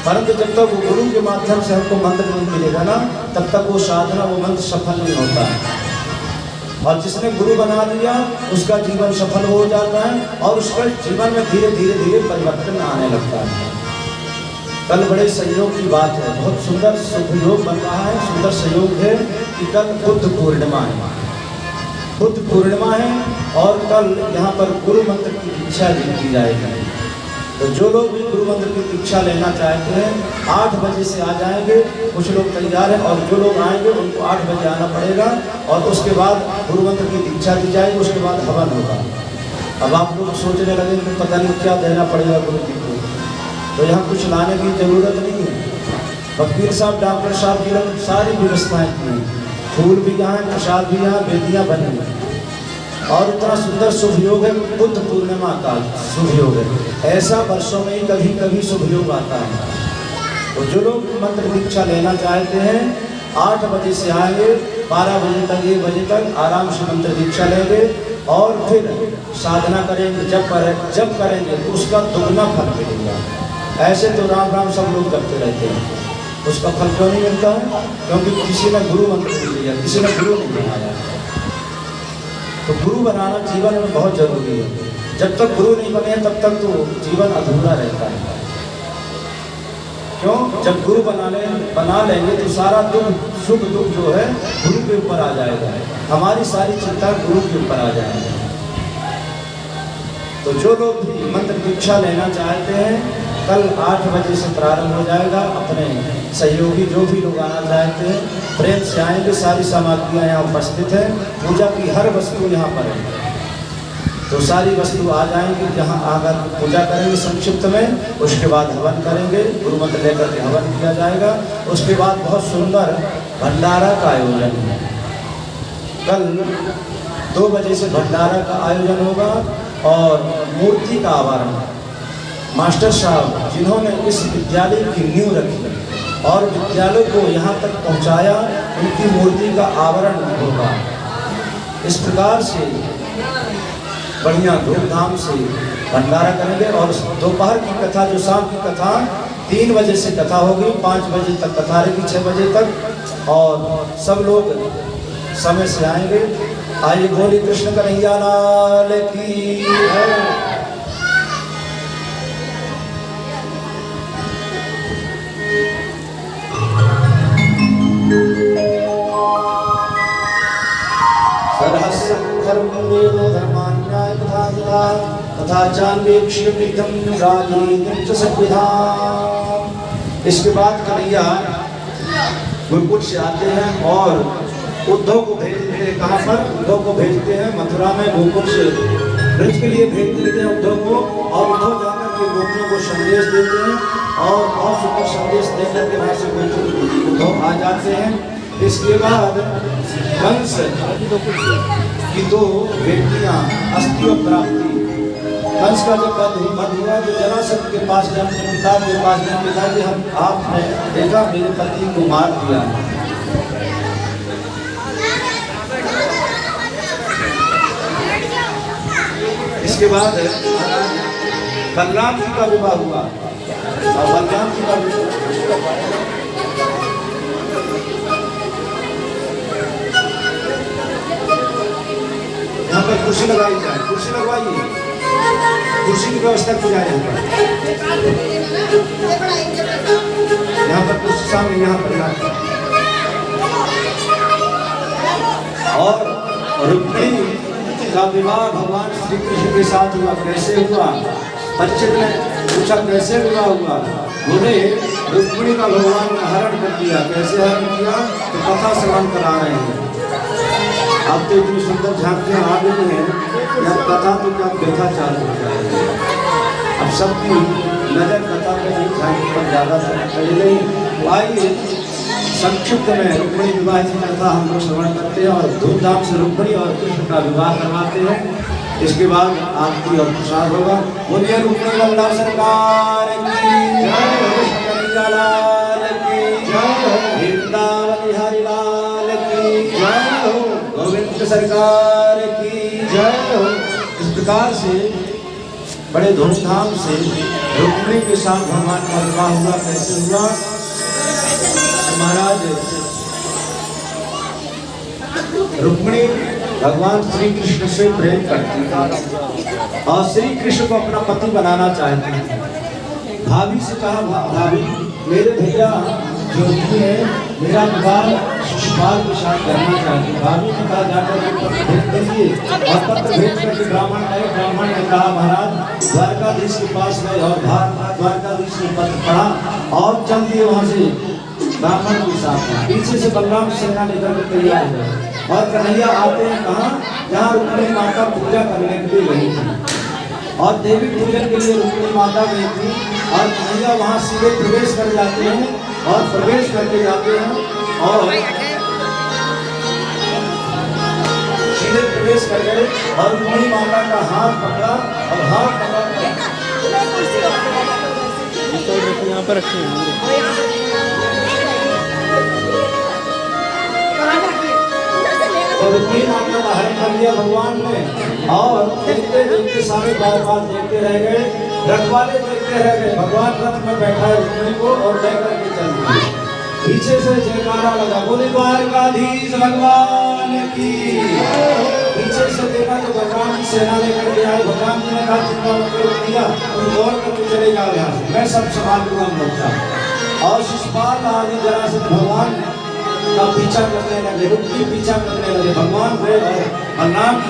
परंतु जब तक वो गुरु के माध्यम से हमको मंत्र नहीं मिलेगा ना, तब तक वो साधना, वो मंत्र सफल नहीं होता है। और जिसने गुरु बना लिया उसका जीवन सफल हो जाता है और उसका जीवन में धीरे धीरे धीरे परिवर्तन आने लगता है। कल बड़े संयोग की बात है, बहुत सुंदर शुभ योग बन रहा है, सुंदर संयोग है कि कल बुद्ध पूर्णिमा है। बुद्ध पूर्णिमा है और कल यहाँ पर गुरु मंत्र की दीक्षा दी जाएगी। तो जो लोग भी गुरु मंत्र की दीक्षा लेना चाहते हैं 8 बजे से आ जाएंगे। कुछ लोग तैयार हैं और जो लोग आएंगे उनको 8 बजे आना पड़ेगा और उसके बाद गुरु मंत्र की दीक्षा दी जाएगी। उसके बाद हवन होगा। अब आप लोग सोचने लगे कि पता नहीं क्या देना पड़ेगा गुरु जी को, तो यहाँ कुछ लाने की जरूरत नहीं है। वकील साहब, डॉक्टर साहब की सारी व्यवस्थाएं की, फूल भी यहाँ, प्रसाद भी यहाँ, वेदियाँ बनी हैं और इतना सुंदर शुभ योग है। बुद्ध पूर्णिमा का शुभ योग है, ऐसा वर्षों में ही कभी कभी शुभ योग आता है। तो जो लोग मंत्र दीक्षा लेना चाहते हैं 8 बजे से आएंगे, 12 बजे तक, 1 बजे तक आराम से मंत्र दीक्षा लेंगे और फिर साधना करेंगे। जब करेंगे तो उसका दुगना फल मिलेगा। ऐसे तो राम राम सब लोग करते रहते हैं, उसका फल क्यों नहीं मिलता है? क्योंकि किसी ने गुरु मंत्र नहीं लिया, किसी ने गुरु नहीं बनाया। तो गुरु बनाना जीवन में बहुत जरूरी है। जब तक गुरु नहीं बने तब तक तो जीवन अधूरा रहता है। क्यों? जब गुरु बना लेंगे तो सारा दुख, सुख दुख जो है गुरु के ऊपर आ जाएगा, हमारी सारी चिंता गुरु के ऊपर आ जाएगी। तो जो लोग भी मंत्र दीक्षा लेना चाहते हैं कल 8 बजे से प्रारंभ हो जाएगा। अपने सहयोगी जो भी लोग आना चाहते हैं प्रेम से आएंगे। सारी सामग्रियाँ यहाँ उपस्थित हैं, पूजा की हर वस्तु यहाँ पर है। तो सारी वस्तु आ जाएंगी, जहाँ आकर पूजा करेंगे संक्षिप्त में। उसके बाद हवन करेंगे, गुरु मंत्र लेकर के हवन किया जाएगा। उसके बाद बहुत सुंदर भंडारा का आयोजन है। कल 2 बजे से भंडारा का आयोजन होगा और मूर्ति का आवाहन। मास्टर साहब जिन्होंने इस विद्यालय की नींव रखी और विद्यालय को यहाँ तक पहुँचाया, उनकी मूर्ति का आवरण होगा। इस प्रकार से बढ़िया धूमधाम से भंडारा करेंगे। और दोपहर की कथा, जो शाम की कथा 3 बजे से कथा होगी, 5 बजे तक कथा रहेगी, 6 बजे तक। और सब लोग समय से आएंगे। आइए बोलिए कृष्ण कन्हैया लाल की जय। तथा इसके बाद कन्हैया गुरुकुल से आते हैं और उद्धव को भेजते हैं। कहाँ पर? उद्धव को भेजते हैं मथुरा में, गोकुल से ब्रज के लिए भेज देते हैं उद्धव को। और उद्धव जाकर के गोपियों को संदेश देते हैं और बहुत सुंदर संदेश देकर के वहाँ से उद्धव आ जाते हैं। इसके बाद कंस की 2 बेटियां अस्थियों प्राप्ति। कंस का जब वध हुआ तो जरासंध के पास गए, अपने पिता के पास गए, पिताजी हम आपने देखा मेरे पति को मार दिया। इसके बाद बलराम जी का विवाह हुआ और बलराम जी का यहाँ पर कुर्सी लगाई जाए, कुर्सी लगवाइए, कुर्सी की व्यवस्था की जाए। यहाँ पर कुर्सी सामने, यहाँ पर और रुक्मिणी का विवाह भगवान श्री कृष्ण के साथ हुआ। कैसे हुआ? बच्चे ने पूछा कैसे विवाह हुआ? बोले रुक्मिणी का भगवान ने हरण कर दिया। कैसे हरण किया? तो कथा श्रवण करा रहे हैं। अब तो इतनी सुंदर झांकियाँ आ गई हैं, यह कथा तो क्या व्यथा चालू हो जाएगी। अब सबकी नजर कथा पे नहीं, झांकी पर ज़्यादा चली गई। आइए संक्षिप्त में रुक्मिणी विवाह की कथा हम लोग श्रवण करते हैं और धूमधाम से रुक्मिणी और कृष्ण का विवाह करवाते हैं। इसके बाद आरती और प्रसाद होगा। बोलिए रुक्मिणी लल्ला सरकार की जय, कन्हैया लाल की जय, वृंदावन हरि लाल की जय हो, गोविंद सरकार की जय हो। इस प्रकार से बड़े धूमधाम से रुक्मिणी के साथ भगवान का विवाह हुआ। कैसे हुआ महाराज? रुक्मिणी भगवान श्री कृष्ण से प्रेम करती है और श्री कृष्ण को अपना पति बनाना चाहती है। भाभी से कहा, भाभी मेरे भैया जो है मेरा विवाह शिशुपाल के साथ करना चाहती है। भाभी ने कहा जाकर के पत्र भेज दीजिए और पत्र भेज करके ब्राह्मण आए। ब्राह्मण ने कहा महाराज द्वारकाधीश के पास गए और द्वारकाधीश ने पत्र पढ़ा और चल दिए वहाँ से ब्राह्मण के साथ। पीछे से बलराम सेना लेकर के तैयार हुए और कन्हैया आते हैं कहाँ? जहाँ रुक्मिणी माता पूजा करने के लिए गई थी और देवी पूजन के लिए रुक्मिणी माता गई थी और कन्हैया वहाँ सीधे प्रवेश कर जाते हैं और प्रवेश करके जाते हैं और सीधे प्रवेश कर गए और रुक्मिणी माता का हाथ पकड़ा और हाथ पकड़ा यहाँ पर रखे हैं। तो रुक्मिणी माता का हरण कर लिया भगवान ने और देखते देखते सारे बार देखते रह गए। रखवाले देखते रह गए। भगवान रथ में बैठा है रुक्मिणी को और लेकर के चल दिए। पीछे से जयकारा लगा, बोले द्वारकाधीश भगवान की। पीछे से देखा तो भगवान की सेना लेकर के आए। भगवान जी ने कहा चिंता मत करो भैया, तुम दौड़ करके चले जाओ यहाँ से, मैं सब संभाल लूंगा मोर्चा। और शिशुपाल आदि जरा से भगवान का पीछा करने लगे, रुक्मिणी पीछा करने लगे। भगवान गए और नाम